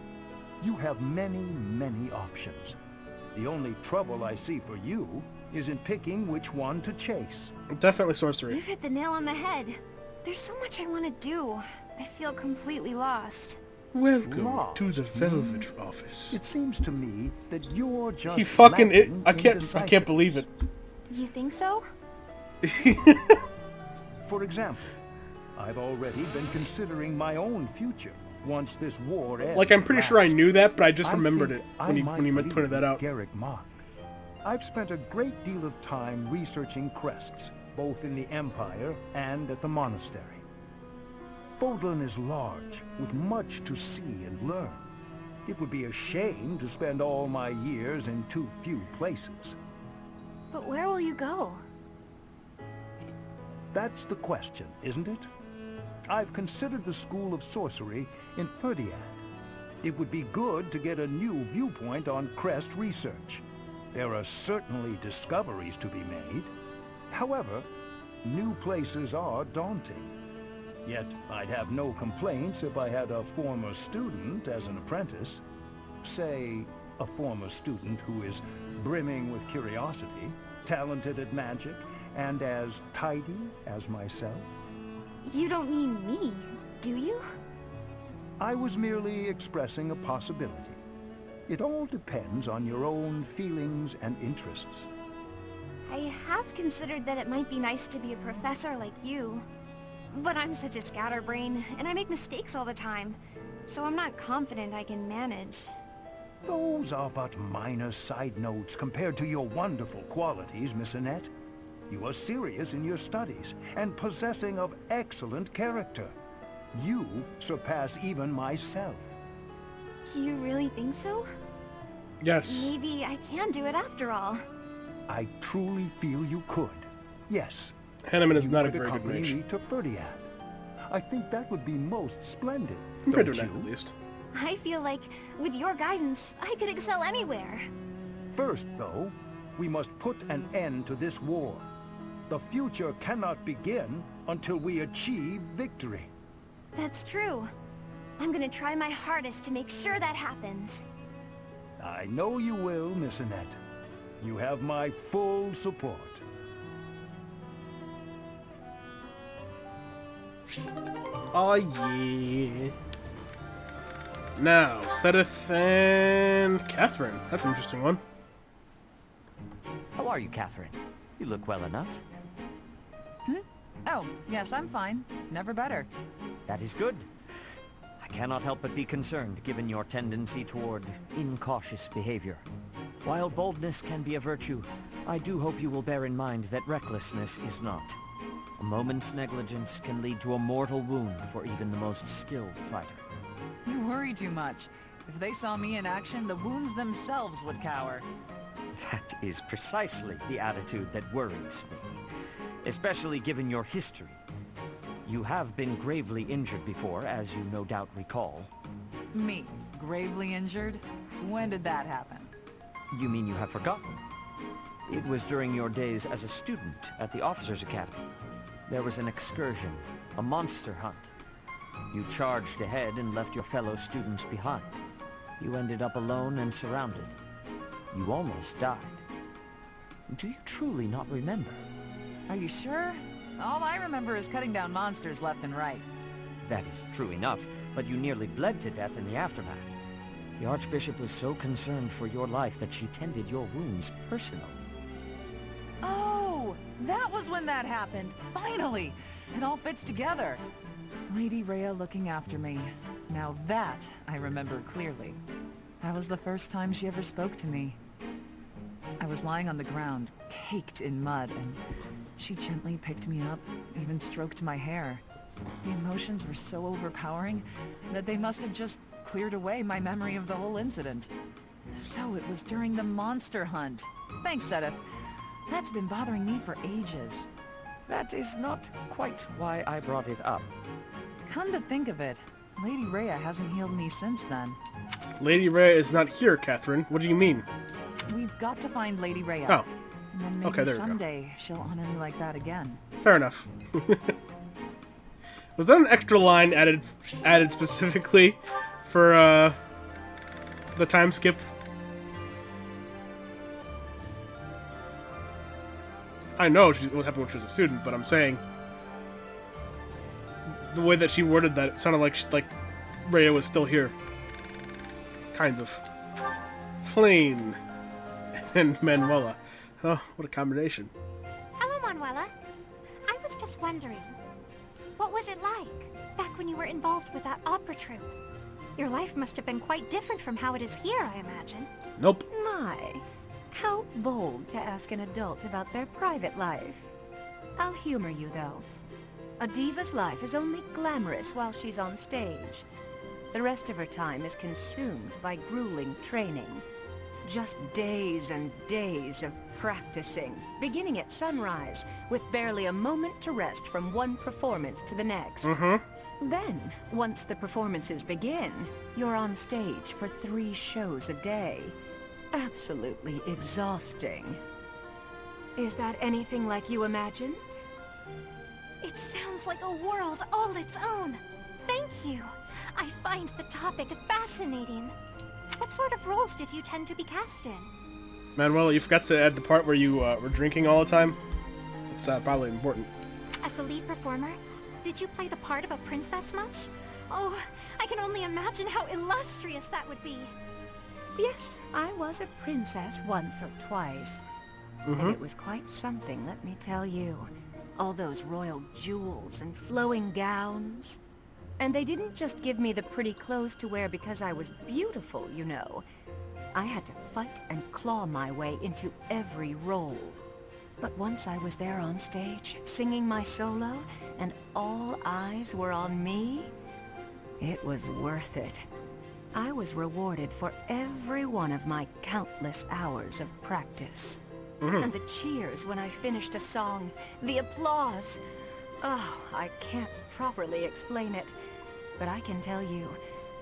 You have many, many options. The only trouble I see for you is in picking which one to chase. Definitely sorcery. You've hit the nail on the head. There's so much I want to do. I feel completely lost. Welcome to the Velvet Office. It seems to me that you're just He fucking I can't believe it. You think so? For example, I've already been considering my own future once this war ends. Like, I'm pretty sure I knew that, but I just remembered think it when you pointed that out. Garrick Mach. I've spent a great deal of time researching crests, both in the Empire and at the monastery. Fodlan is large, with much to see and learn. It would be a shame to spend all my years in too few places. But where will you go? That's the question, isn't it? I've considered the School of Sorcery in Ferdiad. It would be good to get a new viewpoint on crest research. There are certainly discoveries to be made. However, new places are daunting. Yet, I'd have no complaints if I had a former student as an apprentice. Say, a former student who is brimming with curiosity, talented at magic, and as tidy as myself. You don't mean me, do you? I was merely expressing a possibility. It all depends on your own feelings and interests. I have considered that it might be nice to be a professor like you. But I'm such a scatterbrain, and I make mistakes all the time. So I'm not confident I can manage. Those are but minor side notes compared to your wonderful qualities, Miss Annette. You are serious in your studies, and possessing of excellent character. You surpass even myself. Do you really think so? Yes. Maybe I can do it after all. I truly feel you could. Yes. Hanneman is not a You very would good accompany mage. me to Ferdiad. I think that would be most splendid. Compared to don't Annette, you? at least. I feel like, with your guidance, I could excel anywhere. First, though, we must put an end to this war. The future cannot begin until we achieve victory. That's true. I'm gonna try my hardest to make sure that happens. I know you will, Miss Annette. You have my full support. Oh yeah. Now, Sedith and Catherine. That's an interesting one. How are you, Catherine? You look well enough. Oh, yes, I'm fine. Never better. That is good. I cannot help but be concerned, given your tendency toward incautious behavior. While boldness can be a virtue, I do hope you will bear in mind that recklessness is not. A moment's negligence can lead to a mortal wound for even the most skilled fighter. You worry too much. If they saw me in action, the wounds themselves would cower. That is precisely the attitude that worries me, especially given your history. You have been gravely injured before, as you no doubt recall. Me? Gravely injured? When did that happen? You mean you have forgotten? It was during your days as a student at the Officers' Academy. There was an excursion, a monster hunt. You charged ahead and left your fellow students behind. You ended up alone and surrounded. You almost died. Do you truly not remember? Are you sure? All I remember is cutting down monsters left and right. That is true enough, but you nearly bled to death in the aftermath. The Archbishop was so concerned for your life that she tended your wounds personally. Oh, that was when that happened. Finally! It all fits together. Lady Rhea looking after me. Now that I remember clearly. That was the first time she ever spoke to me. I was lying on the ground, caked in mud, and she gently picked me up, even stroked my hair. The emotions were so overpowering that they must have just cleared away my memory of the whole incident. So it was during the monster hunt. Thanks, Sedith. That's been bothering me for ages. That is not quite why I brought it up. Come to think of it, Lady Rhea hasn't healed me since then. Lady Rhea is not here, Catherine. What do you mean? We've got to find Lady Rhea. Oh. And then maybe Okay, there we go. someday she'll honor me like that again. Fair enough. Was that an extra line added specifically for the time skip? I know what happened when she was a student, but I'm saying the way that she worded that, it sounded like Rhea was still here. Kind of. Flame and Manuela. Oh, what a combination. Hello, Manuela. just wondering, what was it like back when you were involved with that opera troupe? Your life must have been quite different from how it is here, I imagine. Nope. My, how bold to ask an adult about their private life. I'll humor you, though. A diva's life is only glamorous while she's on stage. The rest of her time is consumed by grueling training. Just days and days of practicing, beginning at sunrise, with barely a moment to rest from one performance to the next. Then, once the performances begin, you're on stage for 3 shows a day. Absolutely exhausting. Is that anything like you imagined? It sounds like a world all its own. Thank you. I find the topic fascinating. What sort of roles did you tend to be cast in? Manuela, you forgot to add the part where you were drinking all the time. It's probably important. As the lead performer, did you play the part of a princess much? Oh, I can only imagine how illustrious that would be. Yes, I was a princess once or twice. And it was quite something, let me tell you. All those royal jewels and flowing gowns. And they didn't just give me the pretty clothes to wear because I was beautiful, you know. I had to fight and claw my way into every role. But once I was there on stage, singing my solo, and all eyes were on me, it was worth it. I was rewarded for every one of my countless hours of practice. And the cheers when I finished a song, the applause. Oh, I can't properly explain it, but I can tell you,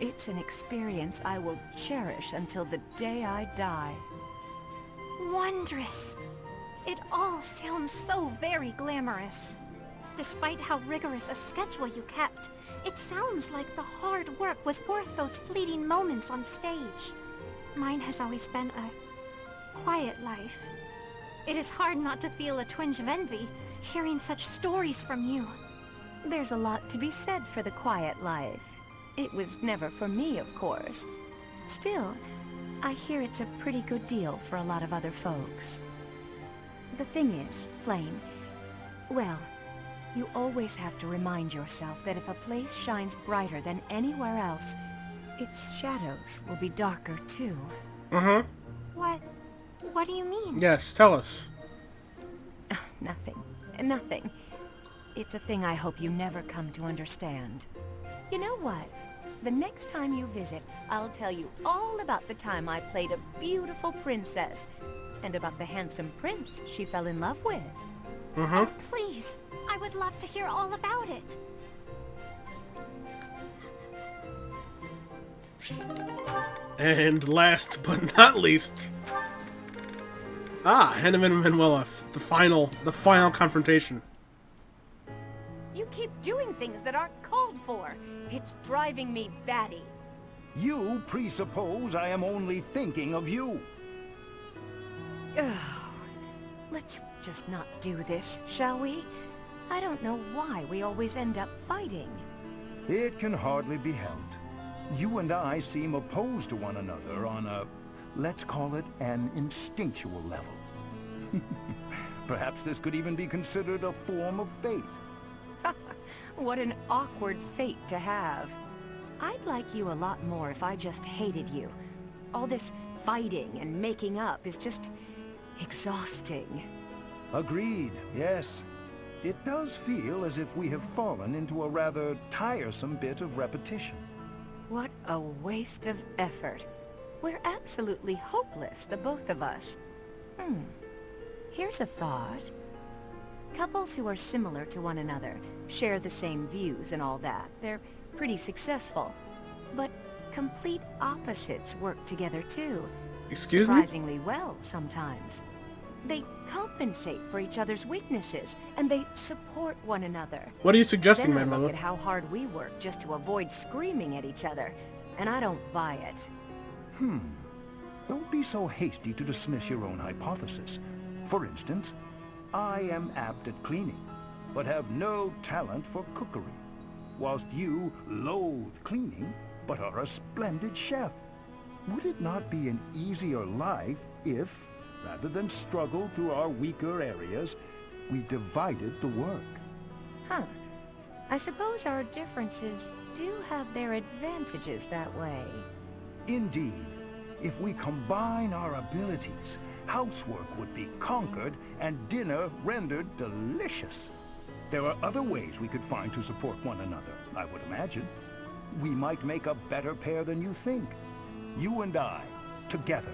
it's an experience I will cherish until the day I die. Wondrous. It all sounds so very glamorous. Despite how rigorous a schedule you kept, it sounds like the hard work was worth those fleeting moments on stage. Mine has always been a quiet life. It is hard not to feel a twinge of envy, hearing such stories from you. There's a lot to be said for the quiet life. It was never for me, of course. Still, I hear it's a pretty good deal for a lot of other folks. The thing is, Flame, well, you always have to remind yourself that if a place shines brighter than anywhere else, its shadows will be darker too. What do you mean? Yes, tell us. Nothing. It's a thing I hope you never come to understand. You know what? The next time you visit, I'll tell you all about the time I played a beautiful princess, and about the handsome prince she fell in love with. Oh, please. I would love to hear all about it. And last but not least, Hannah and Manuela, the final confrontation. You keep doing things that aren't called for. It's driving me batty. You presuppose I am only thinking of you. Let's just not do this, shall we? I don't know why we always end up fighting. It can hardly be helped. You and I seem opposed to one another on a, let's call it an instinctual level. Perhaps this could even be considered a form of fate. What an awkward fate to have. I'd like you a lot more if I just hated you. All this fighting and making up is just exhausting. Agreed, yes. It does feel as if we have fallen into a rather tiresome bit of repetition. What a waste of effort. We're absolutely hopeless, the both of us. Here's a thought. Couples who are similar to one another, share the same views and all that, they're pretty successful. But complete opposites work together too. Excuse me? Surprisingly well sometimes. They compensate for each other's weaknesses, and they support one another. What are you suggesting, then I Manuela? look at how hard we work just to avoid screaming at each other, and I don't buy it. Don't be so hasty to dismiss your own hypothesis. For instance, I am apt at cleaning, but have no talent for cookery, whilst you loathe cleaning, but are a splendid chef. Would it not be an easier life if, rather than struggle through our weaker areas, we divided the work? Huh. I suppose our differences do have their advantages that way. Indeed. If we combine our abilities, housework would be conquered and dinner rendered delicious. There are other ways we could find to support one another, I would imagine. We might make a better pair than you think. You and I, together.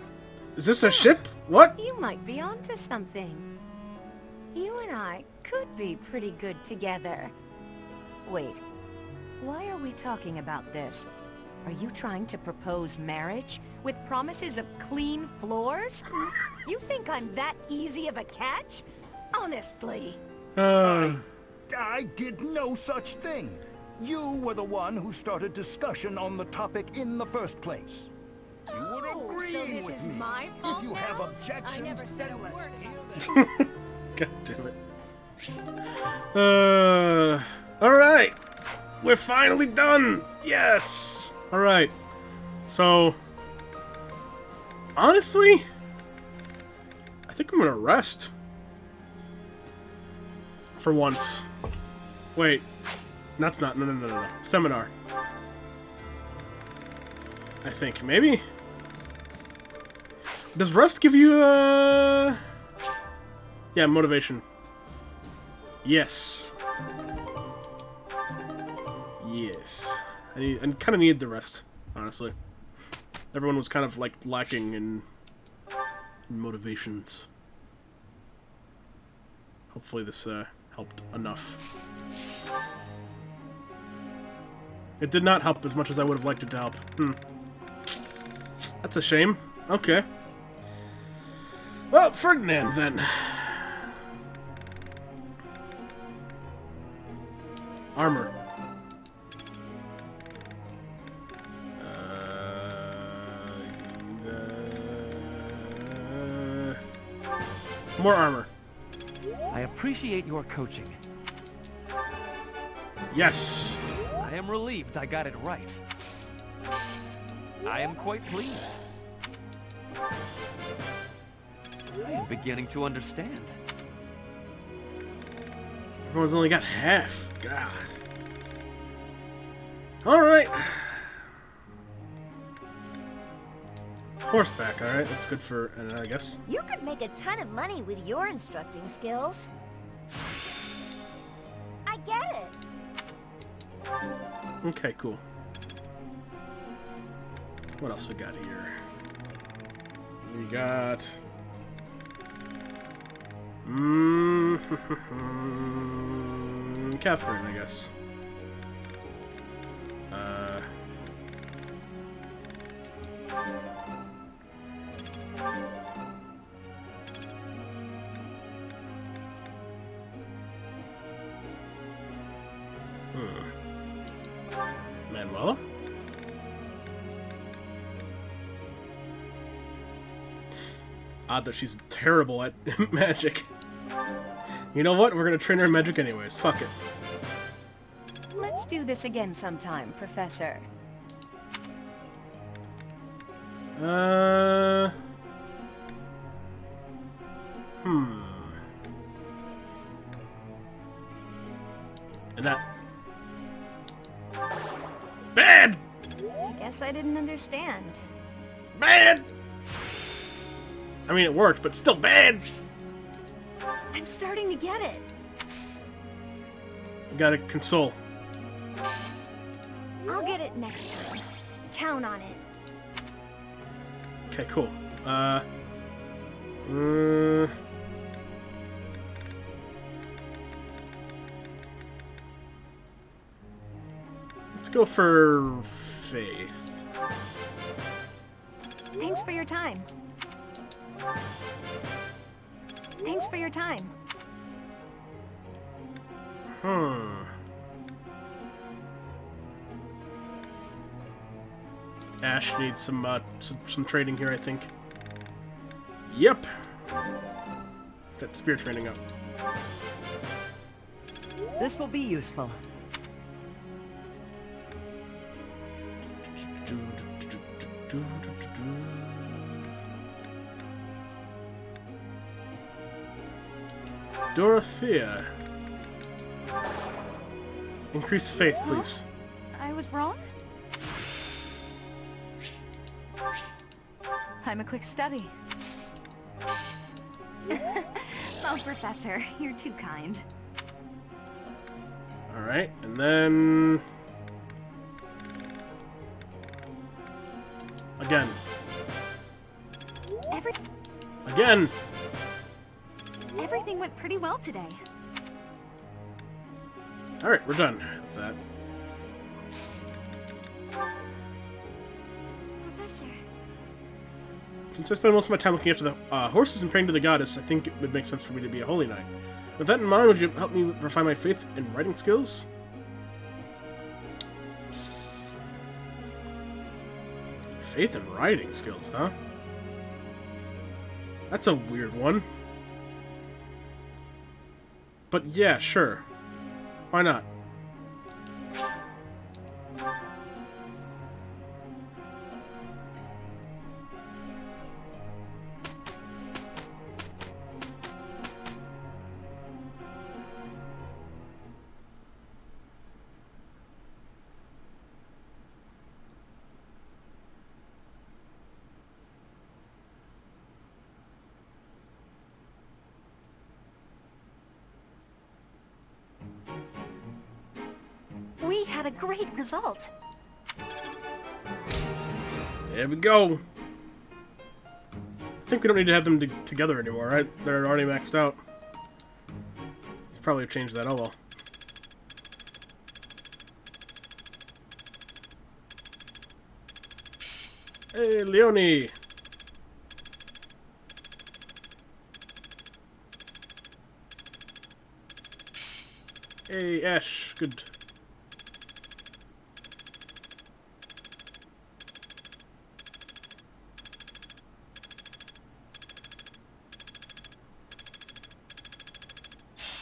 Is this a ship? What? You might be onto something. You and I could be pretty good together. Wait, why are we talking about this? Are you trying to propose marriage with promises of clean floors? You think I'm that easy of a catch? Honestly. I did no such thing. You were the one who started discussion on the topic in the first place. You would agree so this with is me. my fault If you now? have objections, I never said a then let's word. hear them. God damn it. Alright. We're finally done. Yes. Alright. So, honestly, I think I'm gonna rest. For once. Wait. That's not. No. Seminar. I think. Maybe? Does rest give you, yeah, motivation. Yes. Yes. I kind of need the rest, honestly. Everyone was kind of, like, lacking in motivations. Hopefully this, helped enough. It did not help as much as I would have liked it to help. That's a shame. Okay. Well, Ferdinand, then. Armor. More armor. I appreciate your coaching. Yes. I am relieved I got it right. I am quite pleased. I am beginning to understand. Everyone's only got half. God. Alright. Horseback, alright. That's good for, I guess. You could make a ton of money with your instructing skills. I get it. Okay, cool. What else we got here? We got... Catherine, I guess. Manuela? Odd that she's terrible at magic. You know what? We're gonna train her in magic anyways. Fuck it. Let's do this again sometime, Professor. And that... Bad! I guess I didn't understand. Bad! I mean, it worked, but still bad! I'm starting to get it. You gotta console. I'll get it next time. Count on it. Okay, cool. Let's go for Faith. Thanks for your time. Thanks for your time. Ash needs some training here, I think. Yep. Got spear training up. This will be useful. Dorothea. Increase faith, please. I was wrong? I'm a quick study. Oh, Professor, you're too kind. Alright, and then... Again. Again! Everything went pretty well today. Alright, we're done with that. Professor. Since I spend most of my time looking after the horses and praying to the goddess, I think it would make sense for me to be a holy knight. With that in mind, would you help me refine my faith and writing skills? Faith and writing skills, huh? That's a weird one. But yeah, sure. Why not? We had a great result. There we go. I think we don't need to have them together anymore, right? They're already maxed out. Probably change that, oh well. Hey, Leonie! Hey, Ash, good.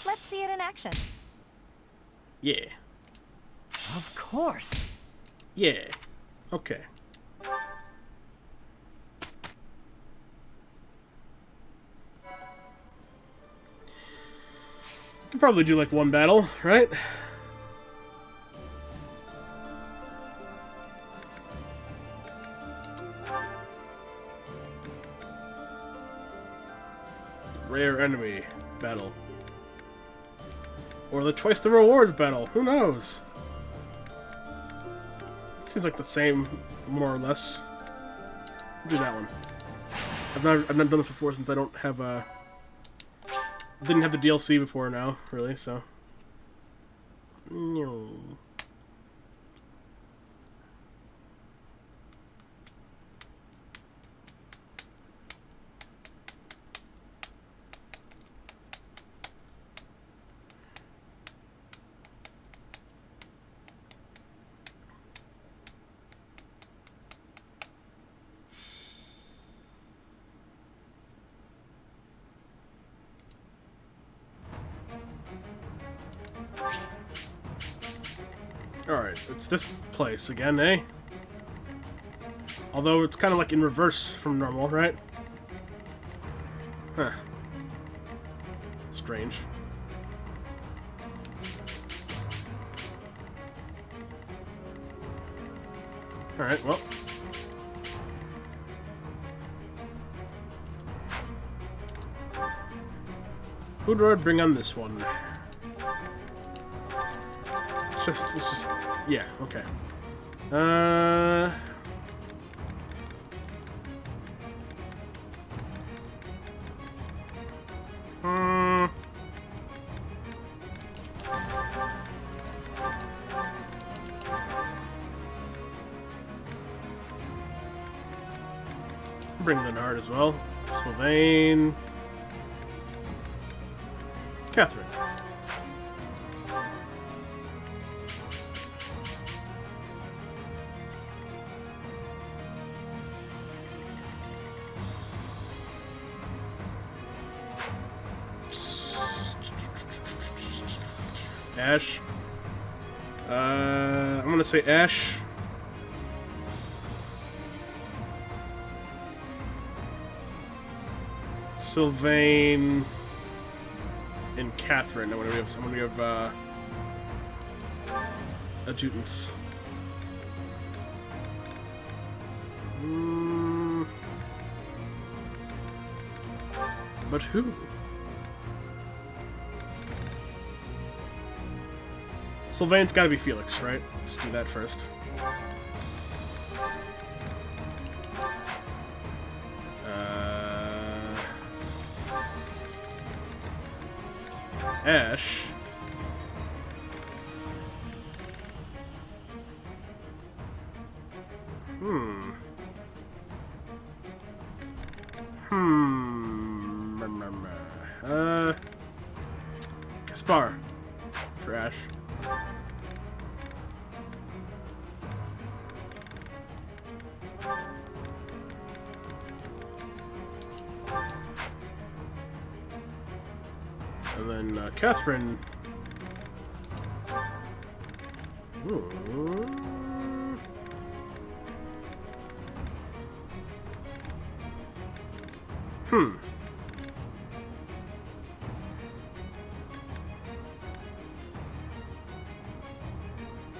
Let's see it in action. Yeah. Of course. Yeah. Okay. Could probably do like one battle, right? Rare enemy battle. Or the twice the rewards battle. Who knows? Seems like the same, more or less. Do that one. I've not done this before since I don't have didn't have the DLC before now, really, so. No. Alright, it's this place again, eh? Although it's kind of like in reverse from normal, right? Huh. Strange. Alright, well. Who do I bring on this one? It's just, yeah, okay. Bring Leonard as well. Sylvain. Catherine. Ash. I'm gonna say Ash. Sylvain and Catherine. I'm gonna have adjutants. But who? Sylvain's gotta be Felix, right? Let's do that first. Ash. Caspar for Ash. And then Catherine.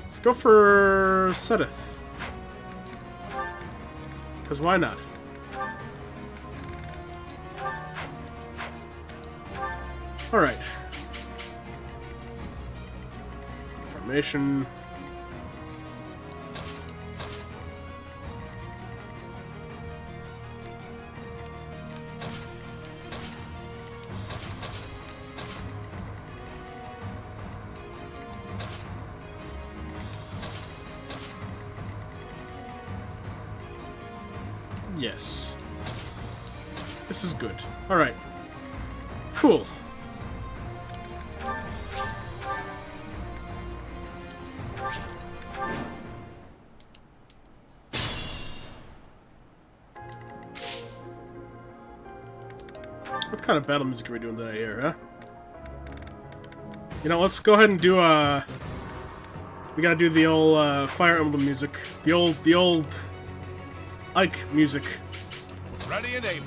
Let's go for Sedith. Because why not? Alright. Formation. Yes. This is good. Alright. Cool. What kind of battle music are we doing today here, huh? You know, let's go ahead and do, we gotta do the old, Fire Emblem music. The old Ike music. Ready and able.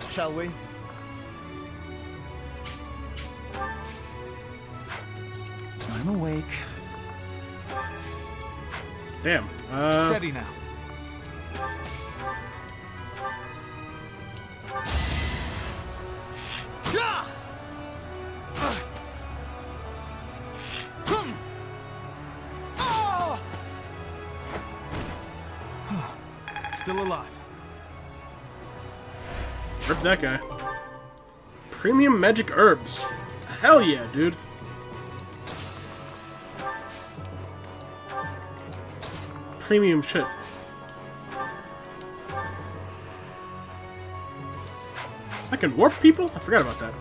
Shall we? I'm awake. Damn. Steady now. Still alive. Rip that guy. Premium magic herbs. Hell yeah, dude. Premium shit. I can warp people? I forgot about that.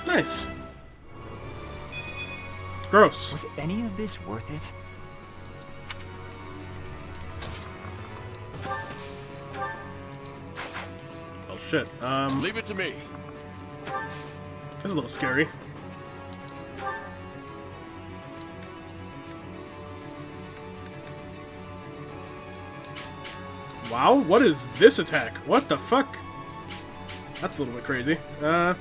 Nice. Gross. Was any of this worth it? Oh shit. Leave it to me. This is a little scary. Wow, what is this attack? What the fuck? That's a little bit crazy. I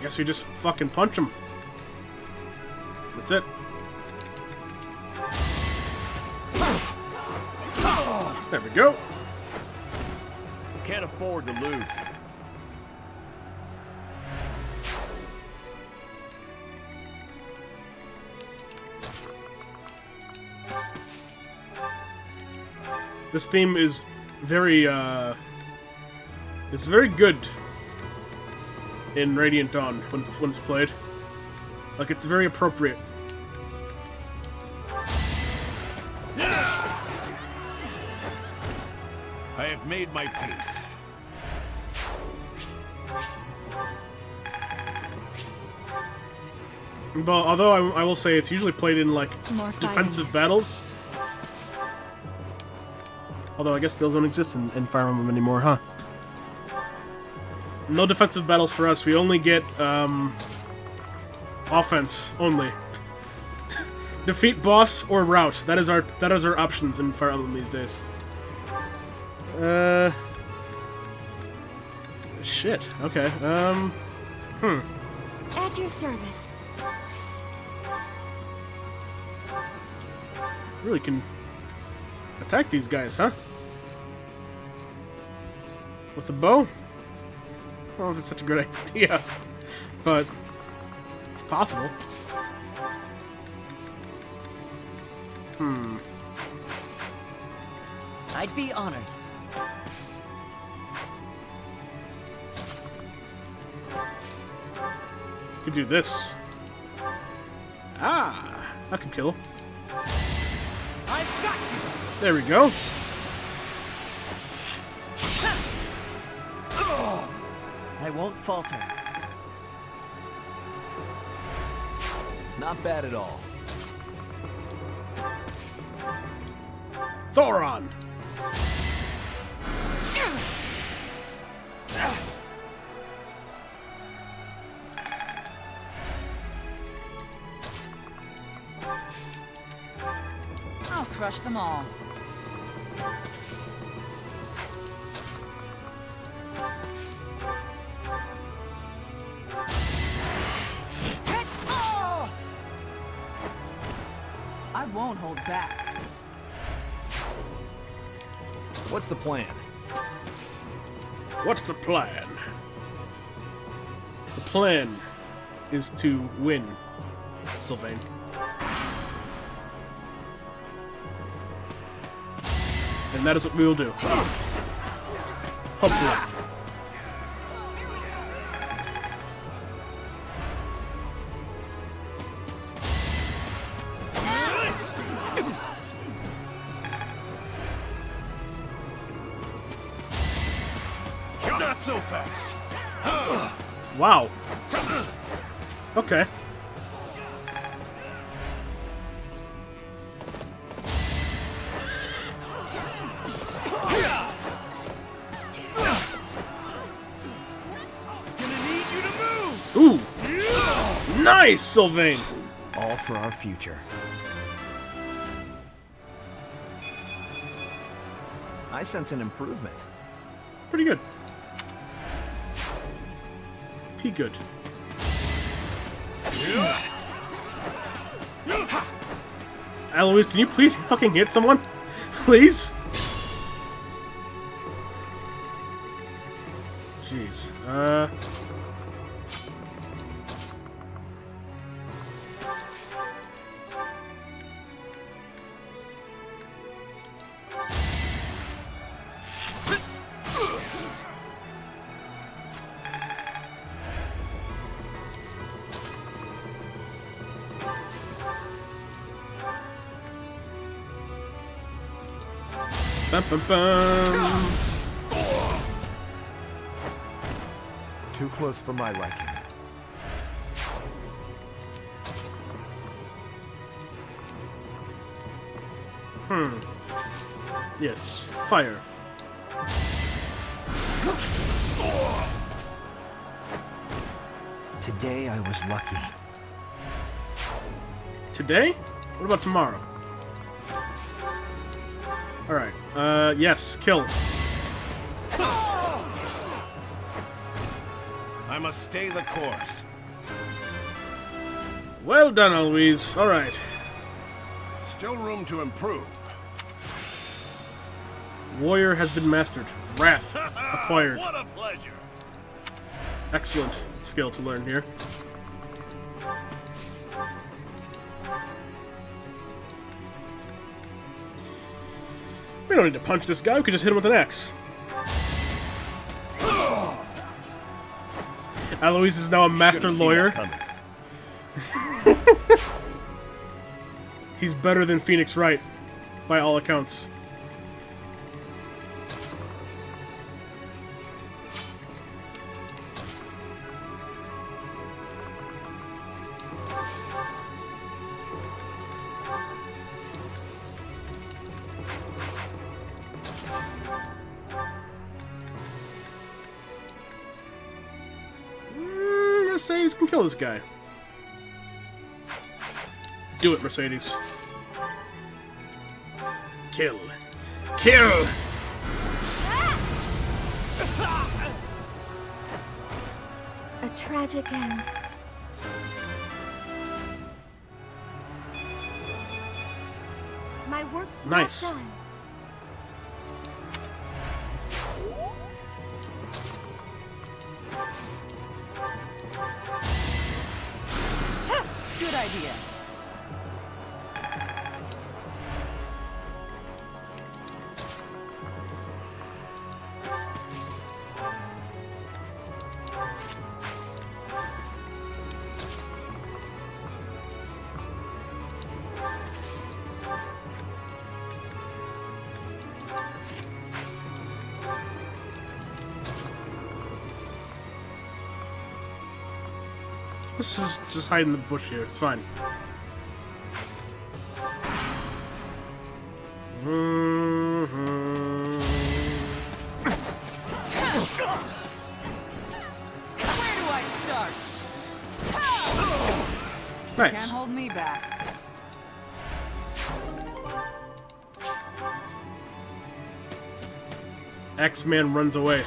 guess we just fucking punch him. That's it. There we go. Can't afford to lose. This theme is very, it's very good in Radiant Dawn when it's played. Like, it's very appropriate. I have made my peace. Well, although I will say it's usually played in, like, More defensive battles. Although I guess those don't exist in Fire Emblem anymore, huh? No defensive battles for us. We only get offense only. Defeat boss or route. That is our options in Fire Emblem these days. Shit. Okay. At your service. Really can attack these guys, huh? With a bow? I don't know if it's such a good idea, but it's possible. I'd be honored. Could do this. Ah, I could kill. I've got you. There we go. I won't falter. Not bad at all. Thoron. I'll crush them all. I won't hold back. What's the plan? What's the plan? The plan is to win, Sylvain. And that is what we will do. Hopefully. Not so fast. Wow. Okay. Ooh! Nice, Sylvain! All for our future. I sense an improvement. Pretty good. P good. Eloise, can you please fucking hit someone? Please? Jeez. Bum, bum, bum. Too close for my liking. Yes. Fire. Today I was lucky. Today? What about tomorrow? Alright. Yes. Kill. I must stay the course. Well done, Eloise. Alright. Still room to improve. Warrior has been mastered. Wrath acquired. What a pleasure. Excellent skill to learn here. We don't need to punch this guy, we could just hit him with an axe. Eloise is now a master lawyer. He's better than Phoenix Wright, by all accounts. Mercedes can kill this guy. Do it, Mercedes. Kill. Kill! A tragic end. My work's Nice. not done. Good idea. Let's just hide in the bush here. It's fine. Where do I start? Nice. Can't hold me back. X-Man runs away.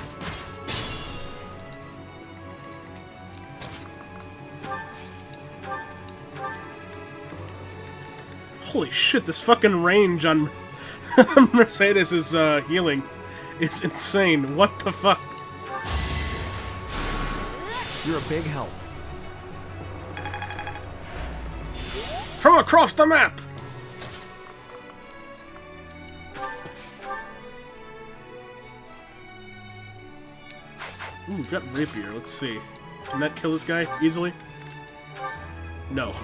Holy shit, this fucking range on Mercedes' healing is insane. What the fuck? You're a big help. From across the map! Ooh, we've got Rapier. Let's see. Can that kill this guy easily? No.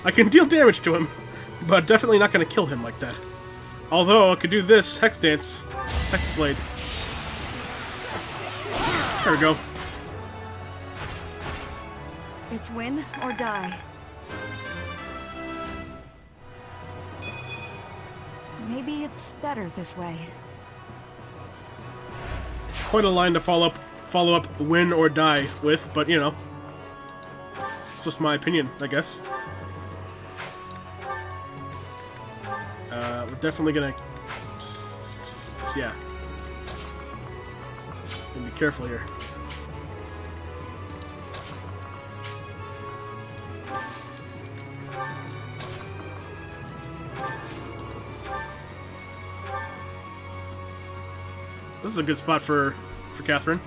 I can deal damage to him, but definitely not going to kill him like that. Although, I could do this. Hex Dance. Hex Blade. There we go. It's win or die. Maybe it's better this way. Quite a line to follow up win or die with, but you know. It's just my opinion, I guess. We're definitely gonna... yeah. Be careful here. This is a good spot for Catherine.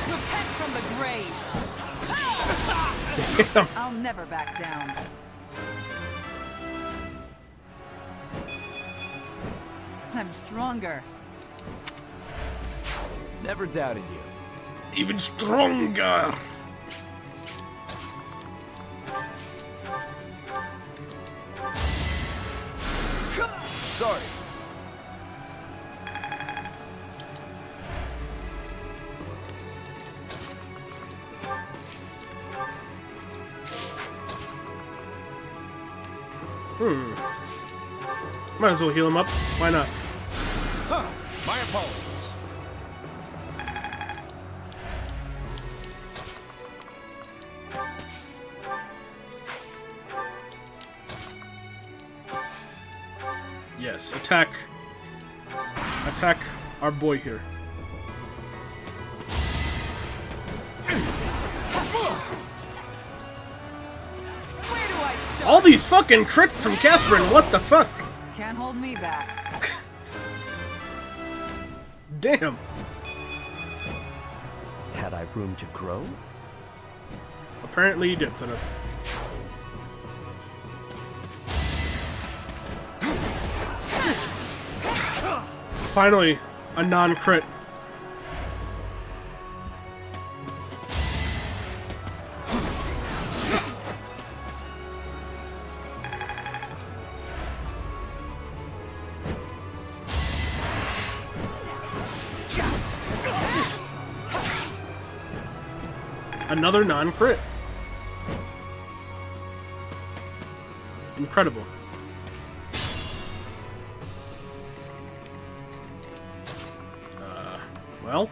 Repent from the grave. Damn. I'll never back down. I'm stronger. Never doubted you. Even stronger! Sorry. Might as well heal him up. Why not? Huh. My apologies. Yes, attack. Attack our boy here. Where do I start? All these fucking crits from Catherine, what the fuck? Can't hold me back. Damn. Had I room to grow? Apparently you did, son of. Finally, a non-crit. Another non-crit. Incredible. Well.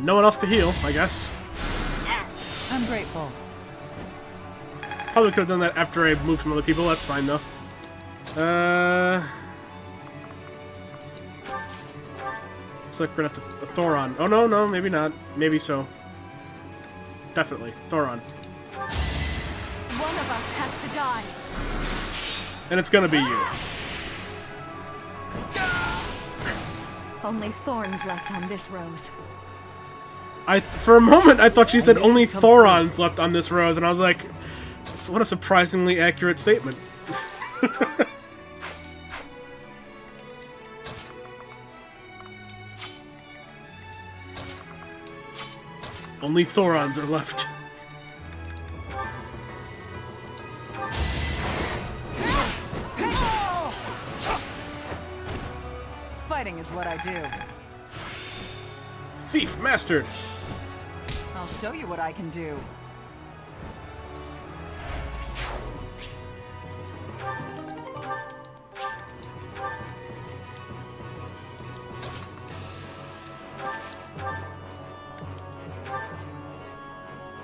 No one else to heal, I guess. I'm grateful. Probably could have done that after I moved from other people. That's fine, though. Looks like we're gonna have to Thoron. Oh, no, maybe not. Maybe so. Definitely. Thoron. One of us has to die. And it's gonna be you. Only thorns left on this rose. For a moment, I thought she said only Thorons left on this rose, and I was like, what a surprisingly accurate statement. Only Thorons are left. Fighting is what I do. Thief mastered. I'll show you what I can do.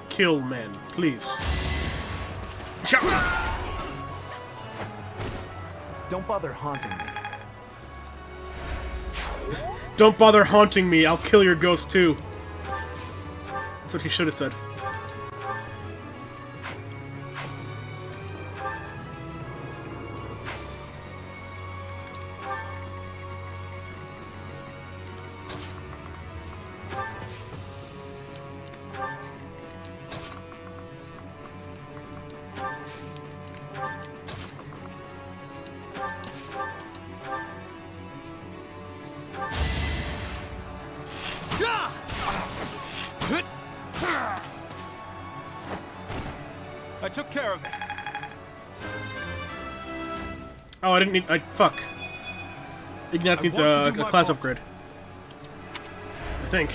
Kill men, please. Don't bother haunting me. Don't bother haunting me, I'll kill your ghost too. That's what he should have said. I took care of it. Oh, I didn't need. Fuck. Ignatz needs a class upgrade. I think.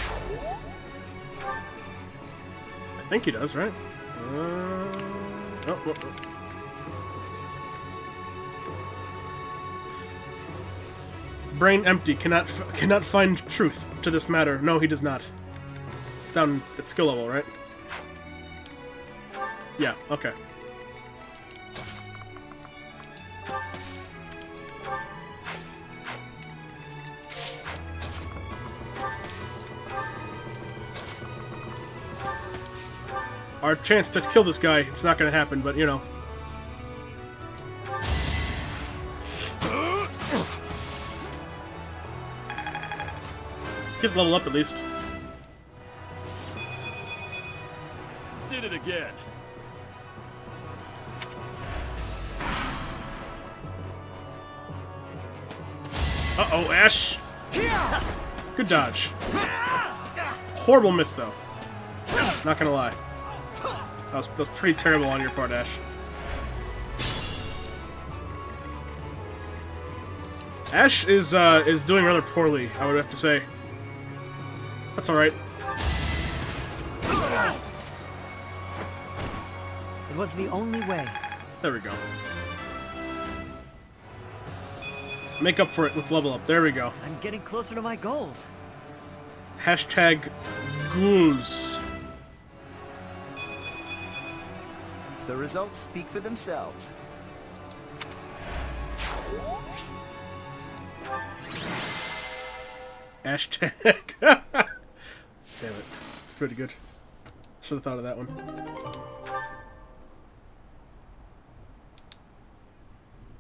I think he does, right? Oh. Brain empty. Cannot find truth to this matter. No, he does not. It's down at skill level, right? Yeah. Okay. Our chance to kill this guy, it's not gonna happen, but you know. Get level up at least. Did it again. Uh-oh, Ash! Good dodge. Horrible miss, though. Not gonna lie. That was pretty terrible on your part, Ash. Ash is doing rather poorly, I would have to say. That's alright. It was the only way. There we go. Make up for it with level up. There we go. I'm getting closer to my goals. Hashtag ghouls. The results speak for themselves. Hashtag. Damn it. It's pretty good. Should have thought of that one.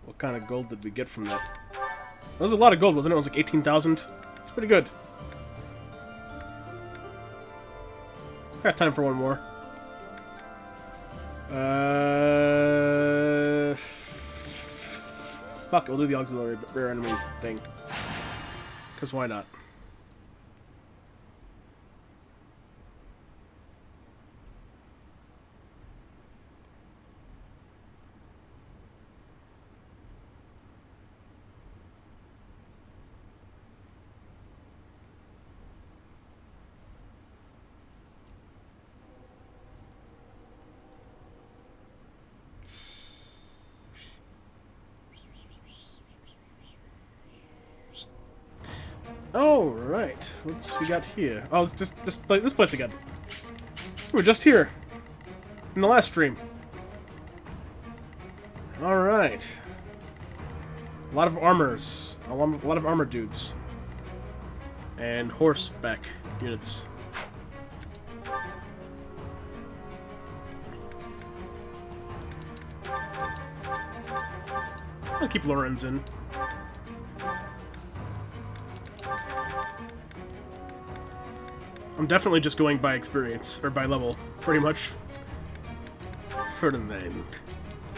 What kind of gold did we get from that? That was a lot of gold, wasn't it? It was like 18,000. It's pretty good. Got time for one more. Fuck it, we'll do the auxiliary rare enemies thing. Because why not? Oh, right. What's we got here? Oh, it's just this place again. We were just here in the last stream. All right. A lot of armors. A lot of armor dudes. And horseback units. I'll keep Lorenz in. I'm definitely just going by experience, or by level, pretty much. Ferdinand,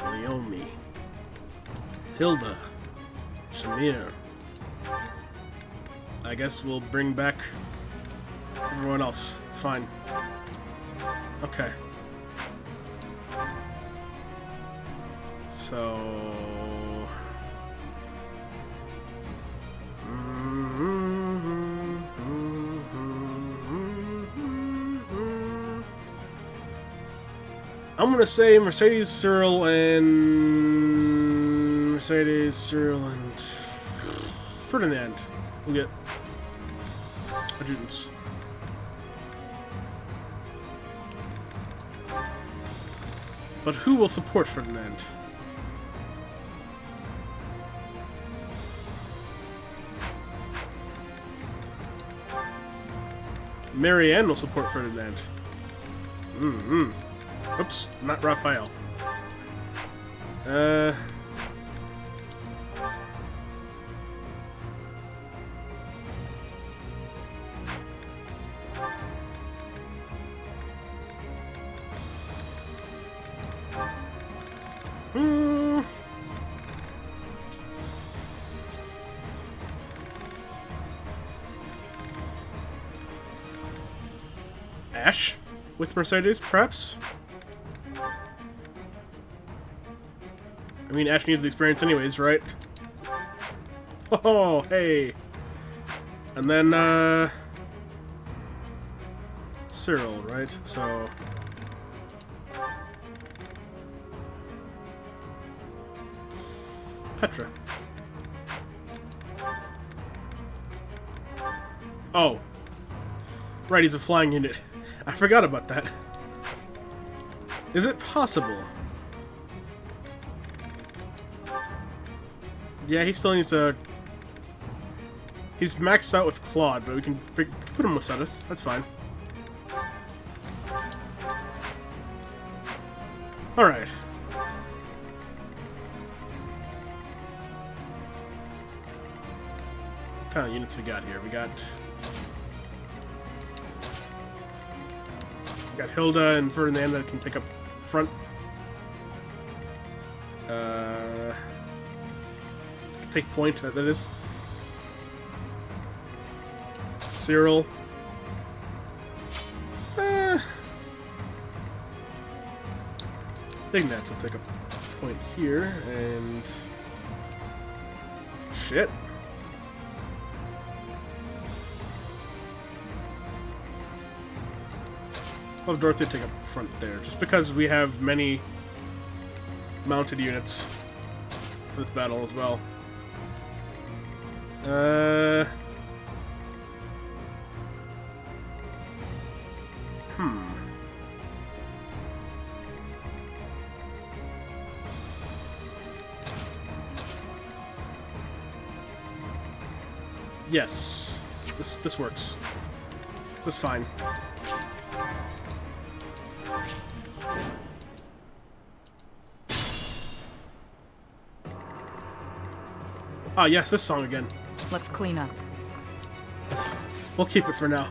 Leonie, Hilda, Shamir. I guess we'll bring back everyone else. It's fine. Okay. So... I'm gonna say Mercedes, Cyril, and... Ferdinand. We'll get adjutants. But who will support Ferdinand? Marianne will support Ferdinand. Oops, not Raphael. Ash with Mercedes, perhaps? I mean, Ash needs the experience anyways, right? Oh, hey! And then, Cyril, right? So... Petra. Oh. Right, he's a flying unit. I forgot about that. Is it possible? Yeah, he still needs to... He's maxed out with Claude, but we can put him with Sedith. That's fine. Alright. What kind of units we got here? We got Hilda and Ferdinand that can take up front. Take point, that is. Cyril. Ignatz will take a point here, and... Shit. I'll have Dorothy take up front there, just because we have many mounted units for this battle as well. Yes. This works. This is fine. Ah, yes, this song again. Let's clean up. We'll keep it for now.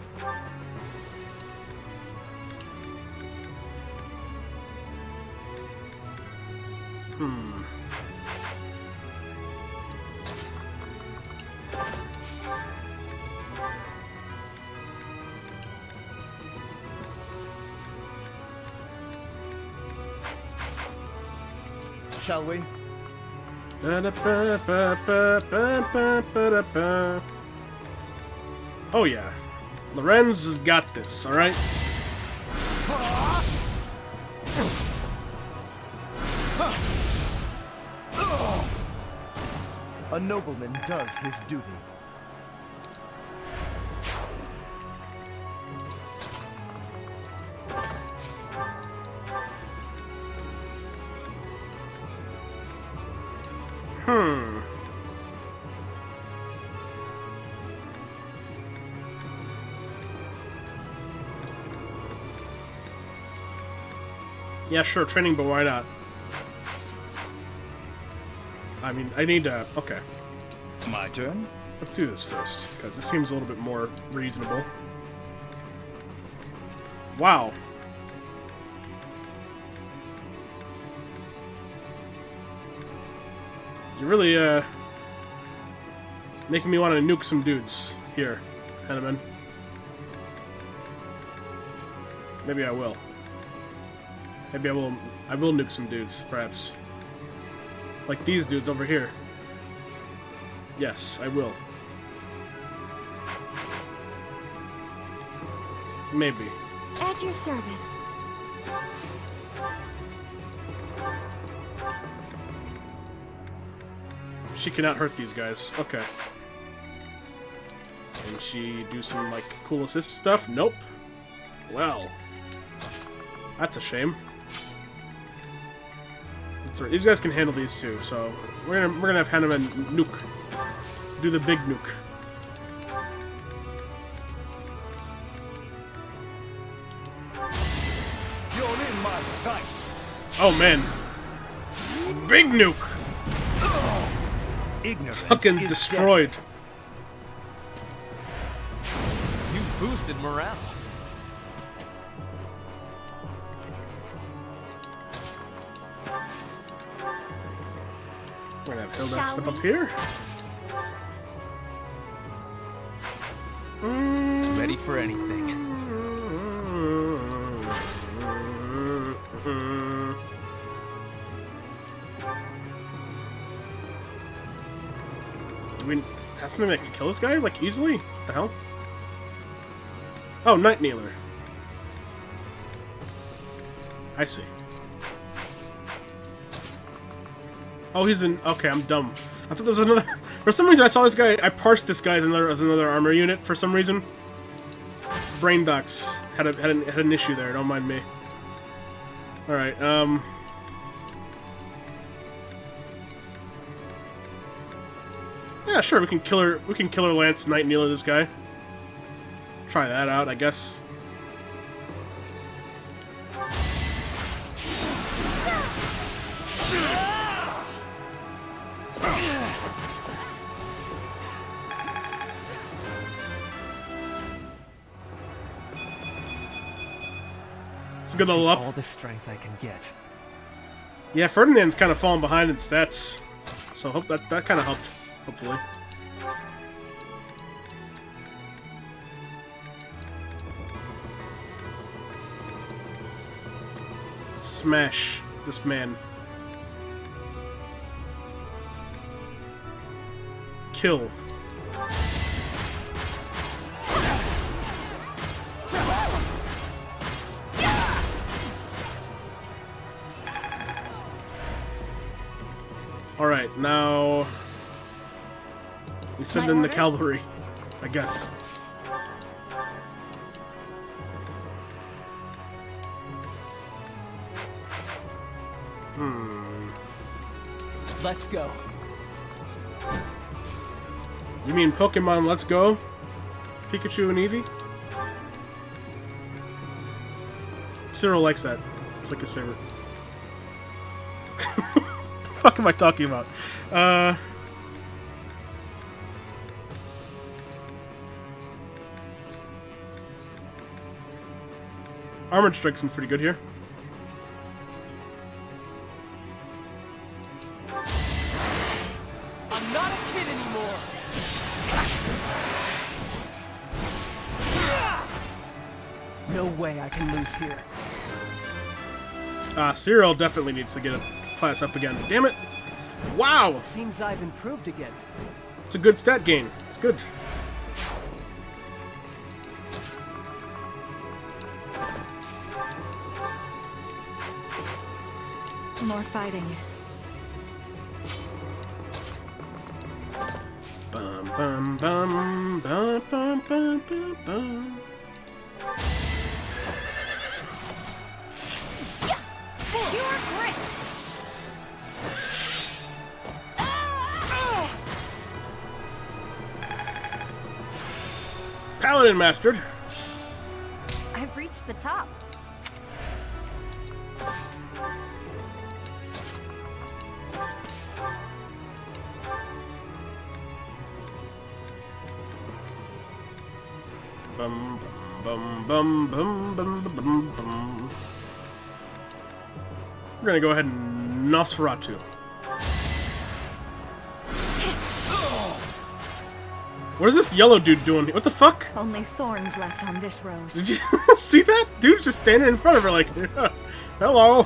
Shall we? Oh yeah, Lorenz has got this, alright? A nobleman does his duty. Yeah, sure, training, but why not? I mean, I need to... Okay. My turn? Let's do this first, because this seems a little bit more reasonable. Wow. You're really, making me want to nuke some dudes here, Henneman. Maybe I will. Maybe I will nuke some dudes, perhaps. Like these dudes over here. Yes, I will. Maybe. At your service. She cannot hurt these guys. Okay. Can she do some, like, cool assist stuff? Nope. Well. That's a shame. That's right. These guys can handle these two, so we're gonna have Hanneman nuke. Do the big nuke. You're in my sight. Oh man. Big nuke! Ignorance Fucking is destroyed. You boosted morale. We're gonna have Hilda step up here. Ready for anything. Do we have something that can kill this guy, like, easily? What the hell? Oh, Night Kneeler. I see. Oh, he's in... Okay, I'm dumb. I thought there was another... For some reason, I saw this guy... I parsed this guy as another armor unit for some reason. Brain Ducks had an issue there, don't mind me. Alright, yeah, sure, we can killer Lance Night Kneeler this guy. Try that out, I guess. It's a good level up. All the strength I can get. Yeah, Ferdinand's kind of falling behind in stats, so hope that kind of helped. Hopefully. Smash this man. Kill. Alright, now... we send in the cavalry, I guess. Let's go. You mean Pokemon Let's Go? Pikachu and Eevee? Cyril likes that. It's like his favorite. What the fuck am I talking about? Armored Strike's been pretty good here. I'm not a kid anymore. No way I can lose here. Cyril definitely needs to get a class up again. Damn it! Wow! Seems I've improved again. It's a good stat gain. It's good. More fighting. Bum bum bum bum bum bum bum bum. Pure grit! Paladin mastered. I've reached the top. Bum bum bum bum bum bum bum bum. We're gonna go ahead and Nosferatu. What is this yellow dude doing? What the fuck? Only thorns left on this rose. Did you see that? Dude just standing in front of her like, hello.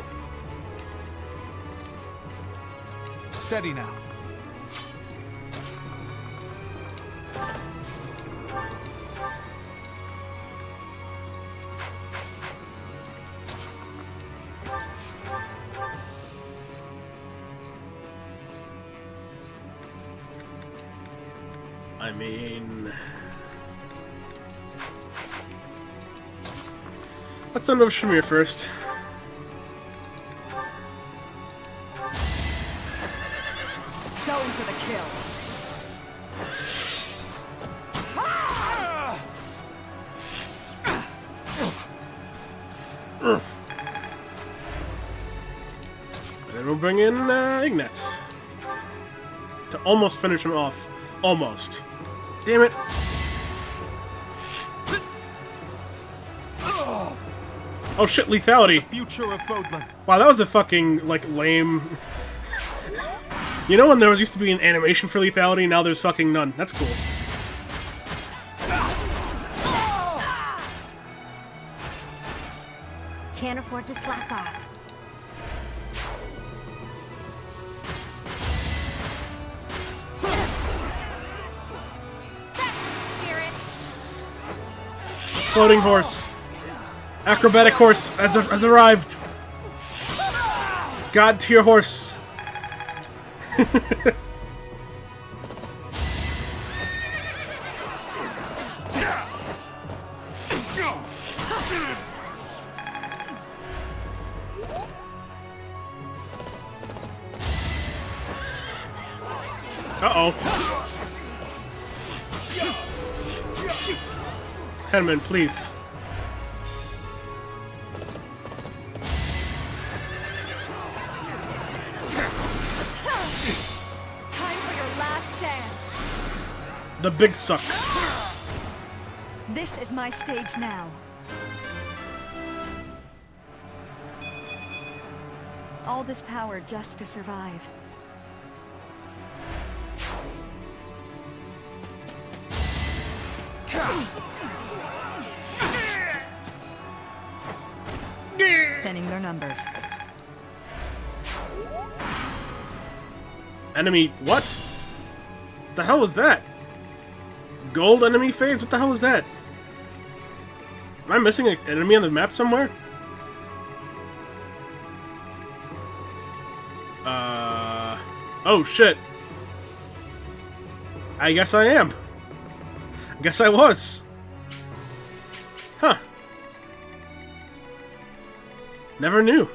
Steady now. I mean... Let's send over Shamir first. Going for the kill. And then we'll bring in Ignatz. To almost finish him off. Almost. Damn it. Oh shit, lethality. Future of Fodlan. Wow, that was a fucking, like, lame... You know when there used to be an animation for lethality, now there's fucking none. That's cool. Can't afford to slack off. Floating horse. Acrobatic horse has arrived. God tier horse. Uh-oh. Henman, please. Time for your last dance. The big suck. This is my stage now. All this power just to survive. Thinning their numbers. Enemy, what? The hell was that? Gold enemy phase? What the hell was that? Am I missing an enemy on the map somewhere? Oh shit. I guess I am. I guess I was. Huh. Never knew.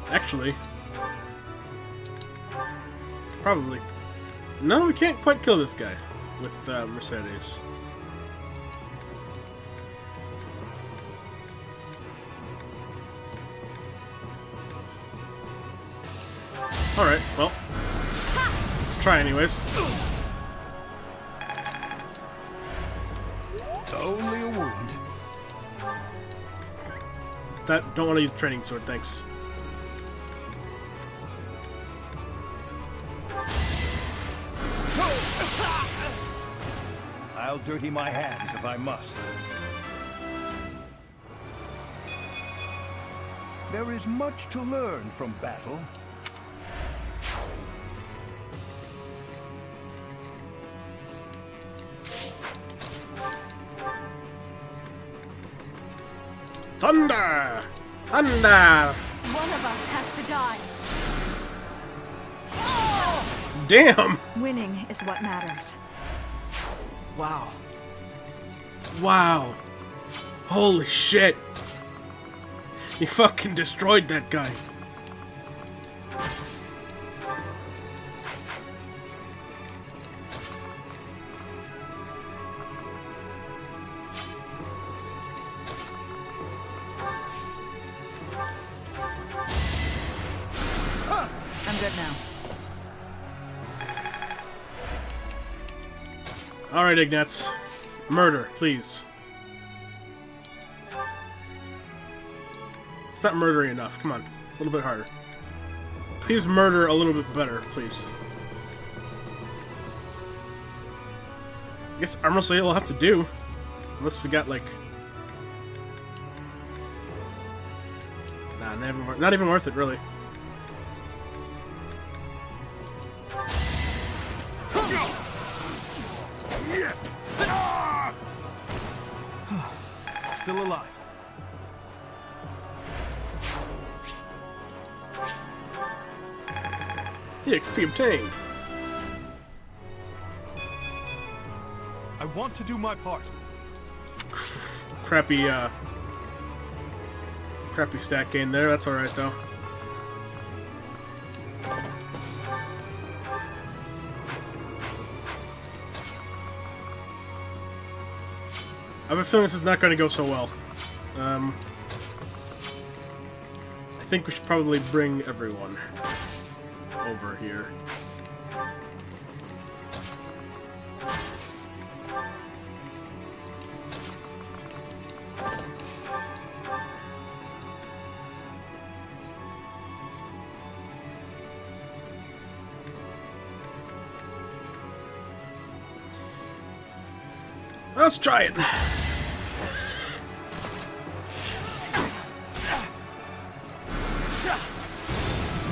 Actually, probably. No, we can't quite kill this guy with Mercedes. Alright, well. Try anyways. Only a wound. Don't want to use training sword, thanks. I'll dirty my hands if I must. There is much to learn from battle. Thunder! Thunder! One of us has to die. Damn! Winning is what matters. Wow. Wow. Holy shit. You fucking destroyed that guy. I'm good now. Alright, Ignatz. Murder, please. It's not murdering enough. Come on. A little bit harder. Please murder a little bit better, please. I guess Armor Slate will have to do. Unless we got, like... Nah, not even worth it, really. Still alive. The XP obtained. I want to do my part. Crappy stat gain there. That's alright, though. I have a feeling this is not going to go so well. I think we should probably bring everyone over here. Let's try it.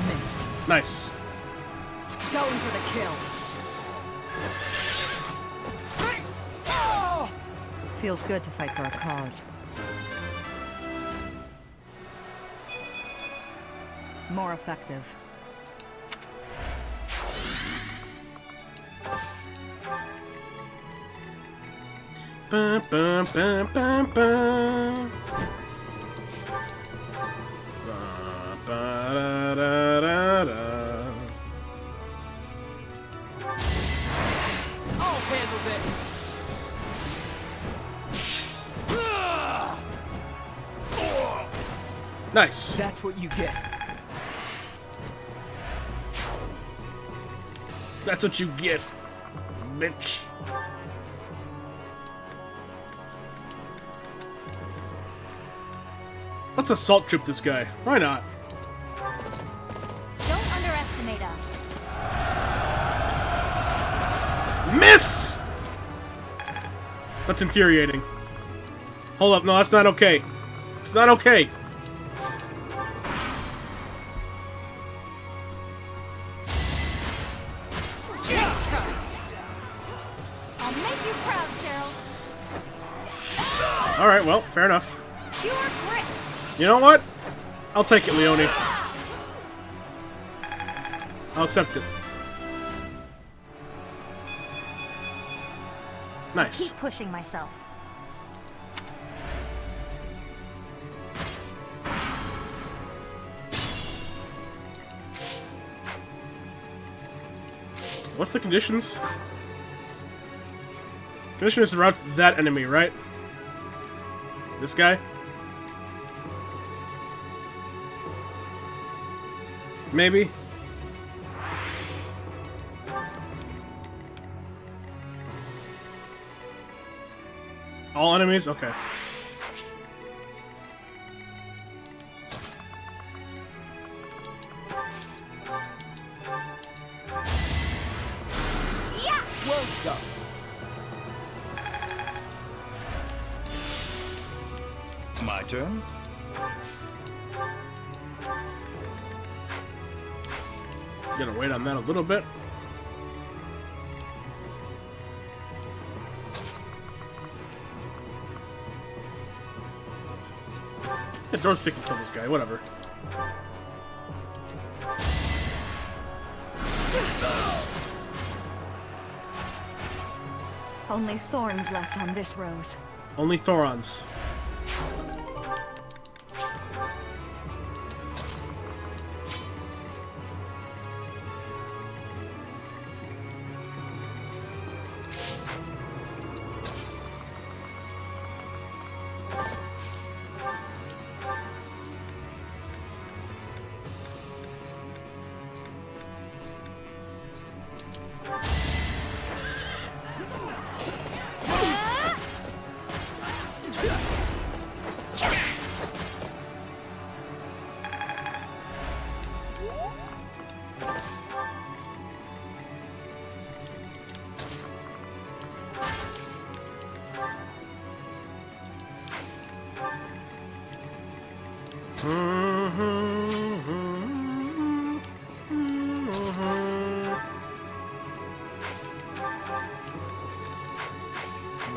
Missed. Nice. Going for the kill. Feels good to fight for a cause. More effective. Bum, bum, bum, bum, bum. Ba, ba, da, da, da. I'll handle this. Nice. That's what you get. That's what you get, bitch. Let's assault troop this guy. Why not? Don't underestimate us. Miss! That's infuriating. Hold up, no, that's not okay. It's not okay. Nice try. I'll make you proud, Gerald. Alright, well, fair enough. Pure grit. You know what? I'll take it, Leone. I'll accept it. Nice. Keep pushing myself. What's the conditions? Condition is to rout that enemy, right? This guy? Maybe? All enemies? Okay. Yeah! Well done. My turn? Gotta wait on that a little bit. Yeah, Dorothy can kill this guy, whatever. Only thorns left on this rose. Only Thorons.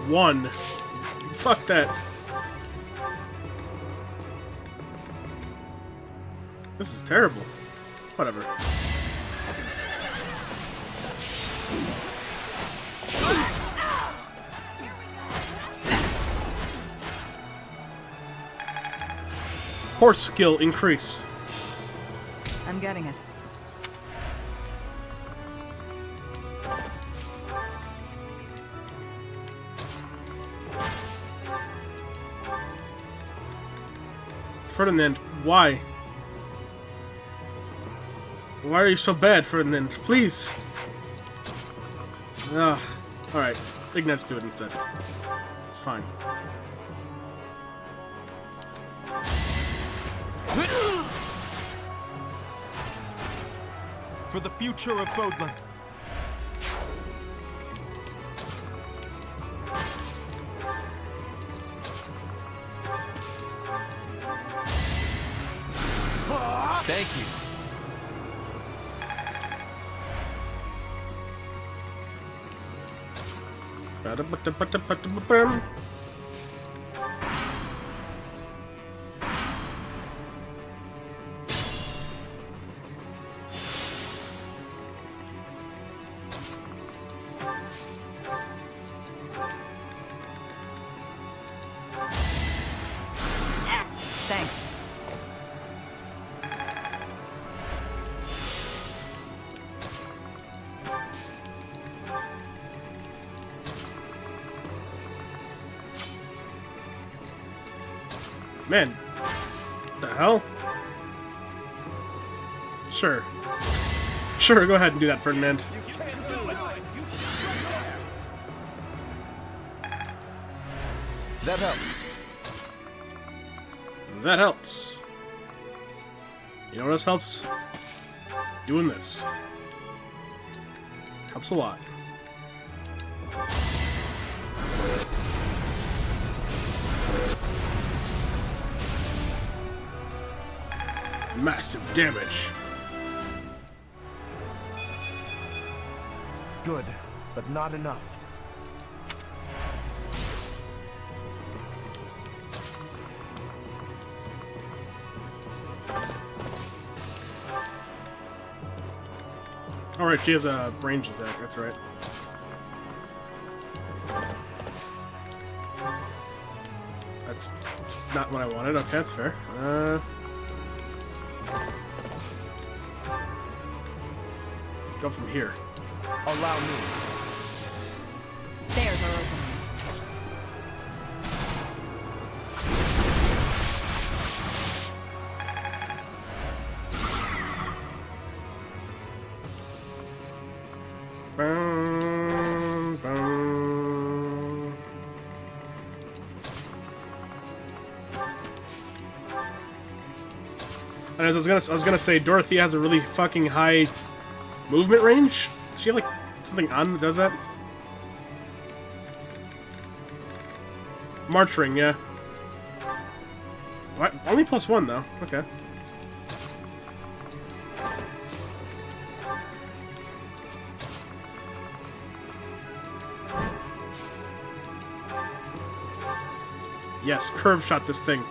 One. Fuck that. This is terrible. Whatever. Horse skill increase. I'm getting it. Ferdinand, why? Why are you so bad, Ferdinand? Please! Ugh. Alright, Ignat's do it instead. It's fine. For the future of Fodlan. Thank you. Thanks. Man, the hell? Sure. Sure, go ahead and do that, Ferdinand. That helps. That helps. You know what else helps? Doing this. Helps a lot. Massive damage. Good, but not enough. Alright, she has a range attack, that's right. That's not what I wanted. Okay, that's fair. Go from here. Allow me. There's our opening. Boom, boom. And as I was gonna say, Dorothy has a really fucking high movement range. Does she have like something on that does that? March ring, yeah. What? Only +1 though. Okay. Yes, curve shot this thing.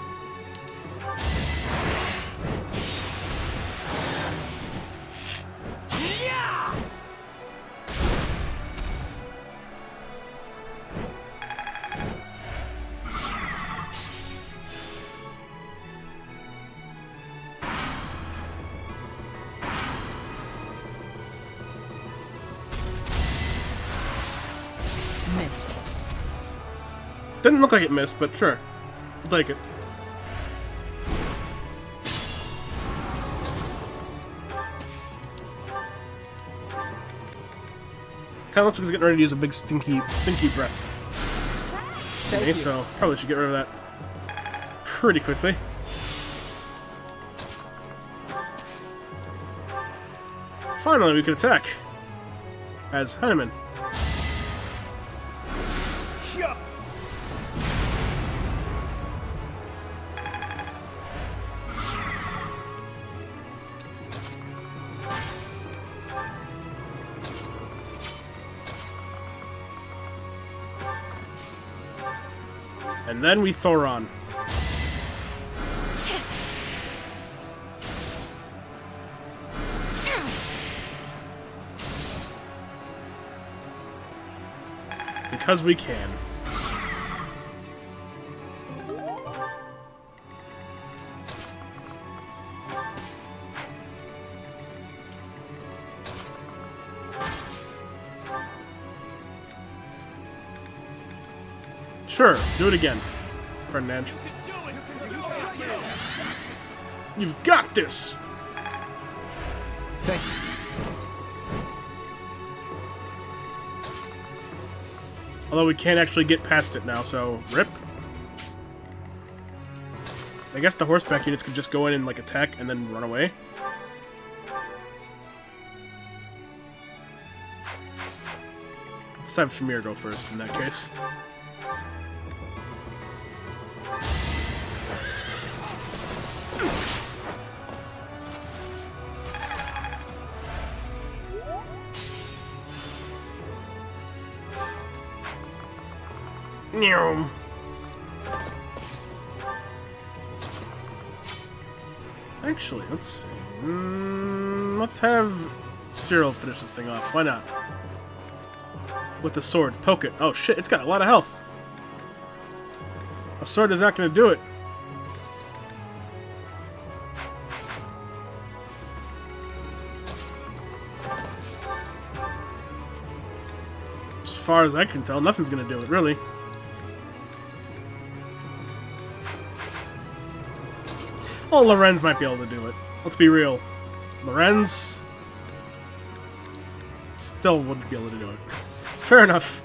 Missed. Didn't look like it missed, but sure. I'll take it. Kinda looks like he's getting ready to use a big stinky breath. Okay, so probably should get rid of that pretty quickly. Finally, we can attack as Heinemann. And then we Thoron. Because we can. Sure, do it again, Ferdinand. You've got this! Thank you. Although we can't actually get past it now, so rip. I guess the horseback units could just go in and like attack and then run away. Let's have Shamir go first in that case. Actually, let's see. Let's have Cyril finish this thing off. Why not? With the sword. Poke it. Oh shit, it's got a lot of health. A sword is not going to do it. As far as I can tell, nothing's going to do it, really. Well, Lorenz might be able to do it. Let's be real. Lorenz still wouldn't be able to do it. Fair enough.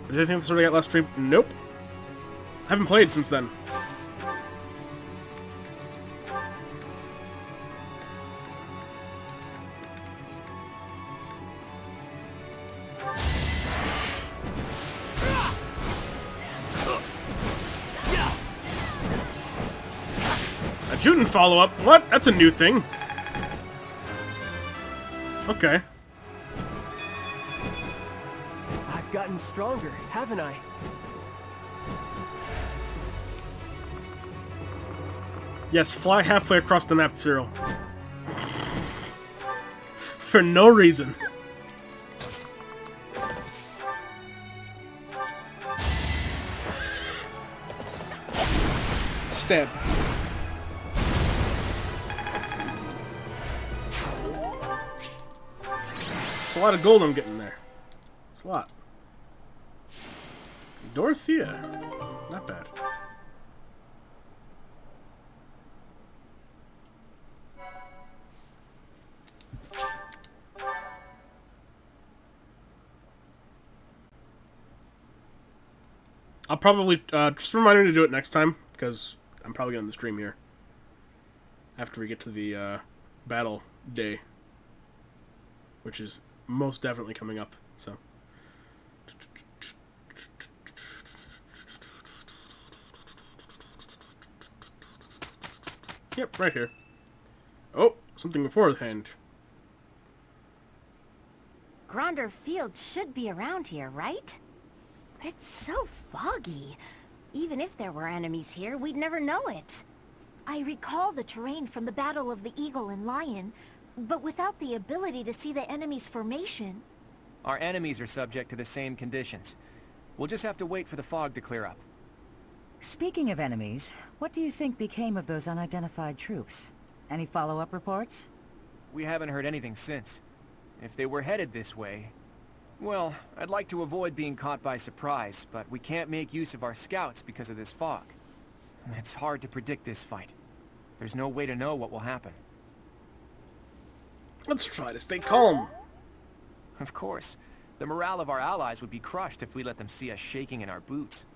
Did I think that's what I got last stream? Nope. Haven't played since then. Juten follow-up? What? That's a new thing. Okay. I've gotten stronger, haven't I? Yes, fly halfway across the map, Cyril. For no reason. Stab. It's a lot of gold I'm getting there. It's a lot. Dorothea. Not bad. I'll probably, just remind me to do it next time, because I'm probably going to stream here. After we get to the, battle day. Which is most definitely coming up, so. Yep, right here. Oh, something beforehand. Gronder Field should be around here, right? But it's so foggy. Even if there were enemies here, we'd never know it. I recall the terrain from the Battle of the Eagle and Lion, but without the ability to see the enemy's formation... Our enemies are subject to the same conditions. We'll just have to wait for the fog to clear up. Speaking of enemies, what do you think became of those unidentified troops? Any follow-up reports? we haven't heard anything since. If they were headed this way... Well, I'd like to avoid being caught by surprise, but we can't make use of our scouts because of this fog. It's hard to predict this fight. There's no way to know what will happen. Let's try to stay calm. Of course. The morale of our allies would be crushed if we let them see us shaking in our boots.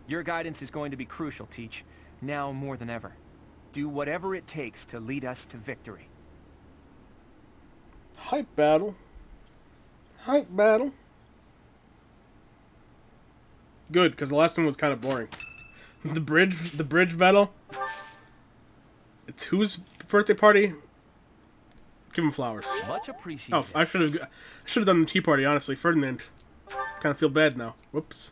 Your guidance is going to be crucial, Teach. Now more than ever. Do whatever it takes to lead us to victory. Hype battle. Hype battle. Good, because the last one was kind of boring. The bridge battle. It's whose birthday party? Give him flowers. Much appreciated. Oh, I should have done the tea party, honestly. Ferdinand. Kind of feel bad now. Whoops.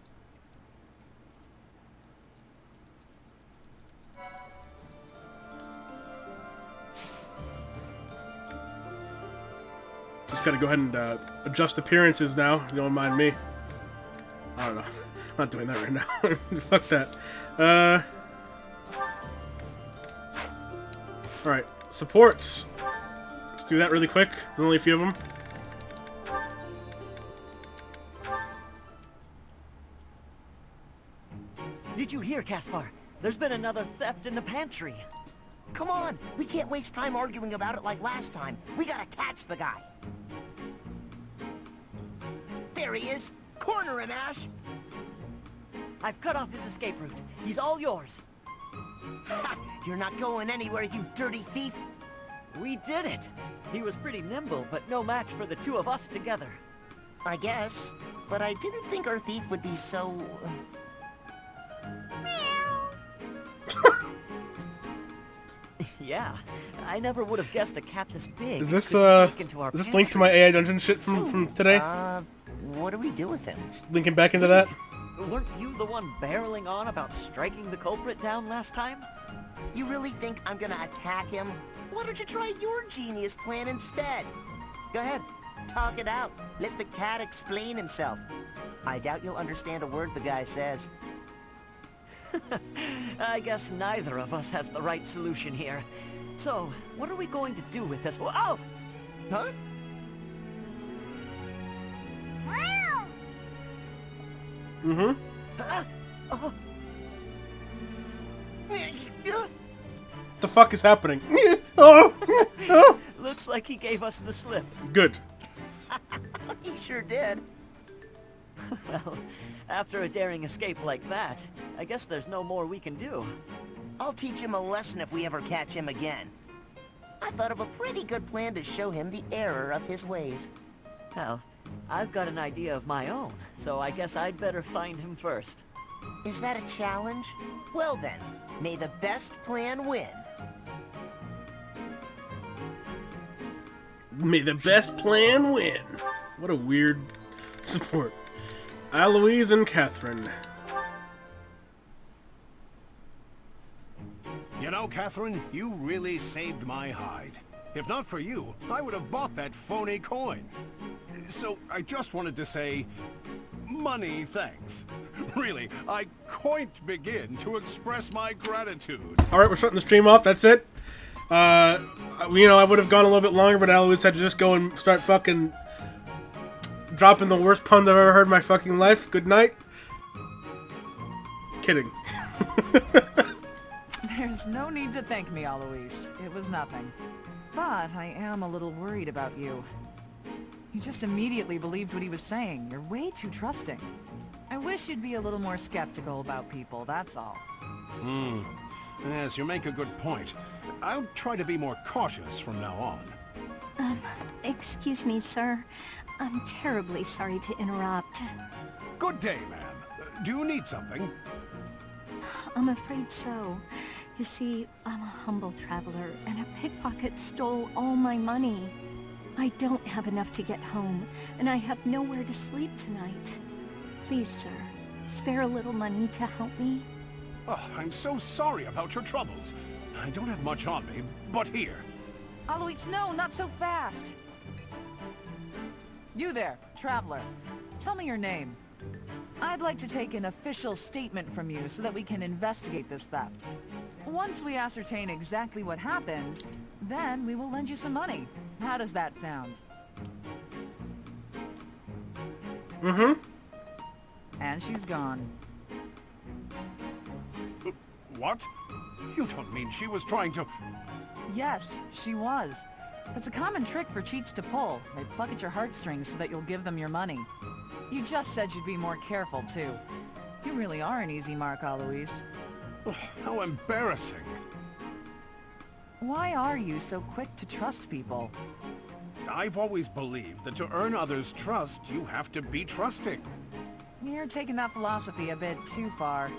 Just gotta go ahead and adjust appearances now. You don't mind me. I don't know. I'm not doing that right now. Fuck that. Alright. Supports. Let's do that really quick. There's only a few of them. Did you hear, Caspar? There's been another theft in the pantry. Come on, we can't waste time arguing about it like last time. We gotta catch the guy. There he is. Corner him, Ash. I've cut off his escape route. He's all yours. Ha! You're not going anywhere, you dirty thief. We did it. He was pretty nimble, but no match for the two of us together. I guess, but I didn't think our thief would be so... Yeah, I never would have guessed a cat this big. Is this could sneak into our is this pantry. linked to my AI dungeon shit from today? What do we do with him? Linking back into that? Weren't you the one barreling on about striking the culprit down last time? You really think I'm gonna attack him? Why don't you try your genius plan instead? Go ahead, talk it out. Let the cat explain himself. I doubt you'll understand a word the guy says. I guess neither of us has the right solution here. So, what are we going to do with this? Oh! Huh? Mm-hmm. The fuck is happening? Oh! Looks like he gave us the slip. Good. He sure did. Well, after a daring escape like that, I guess there's no more we can do. I'll teach him a lesson if we ever catch him again. I thought of a pretty good plan to show him the error of his ways. Well, I've got an idea of my own, so I guess I'd better find him first. Is that a challenge? Well then, may the best plan win. May the best plan win. What a weird support. Eloise and Catherine. You know, Catherine, you really saved my hide. If not for you, I would have bought that phony coin. So, I just wanted to say, money thanks. Really, I can't begin to express my gratitude. Alright, we're shutting the stream off, that's it. You know, I would have gone a little bit longer, but Eloise had to just go and start fucking dropping the worst pun I've ever heard in my fucking life. Good night. Kidding. There's no need to thank me, Eloise. It was nothing. But I am a little worried about you. You just immediately believed what he was saying. You're way too trusting. I wish you'd be a little more skeptical about people, that's all. Yes, you make a good point. I'll try to be more cautious from now on. Excuse me, sir. I'm terribly sorry to interrupt. Good day, ma'am. Do you need something? I'm afraid so. You see, I'm a humble traveler, and a pickpocket stole all my money. I don't have enough to get home, and I have nowhere to sleep tonight. Please, sir, spare a little money to help me. Oh, I'm so sorry about your troubles. I don't have much on me, but here. Eloise, no, not so fast! You there, traveler. Tell me your name. I'd like to take an official statement from you so that we can investigate this theft. Once we ascertain exactly what happened, then we will lend you some money. How does that sound? Mm-hmm. And she's gone. What? You don't mean she was trying to... Yes, she was. It's a common trick for cheats to pull. They pluck at your heartstrings so that you'll give them your money. You just said you'd be more careful, too. You really are an easy mark, Alois. How embarrassing. Why are you so quick to trust people? I've always believed that to earn others' trust, you have to be trusting. You're taking that philosophy a bit too far.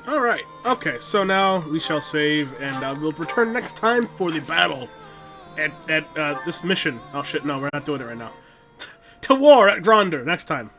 Alright, okay, so now we shall save, and we'll return next time for the battle at this mission. Oh shit, no, we're not doing it right now. To war at Gronder, next time.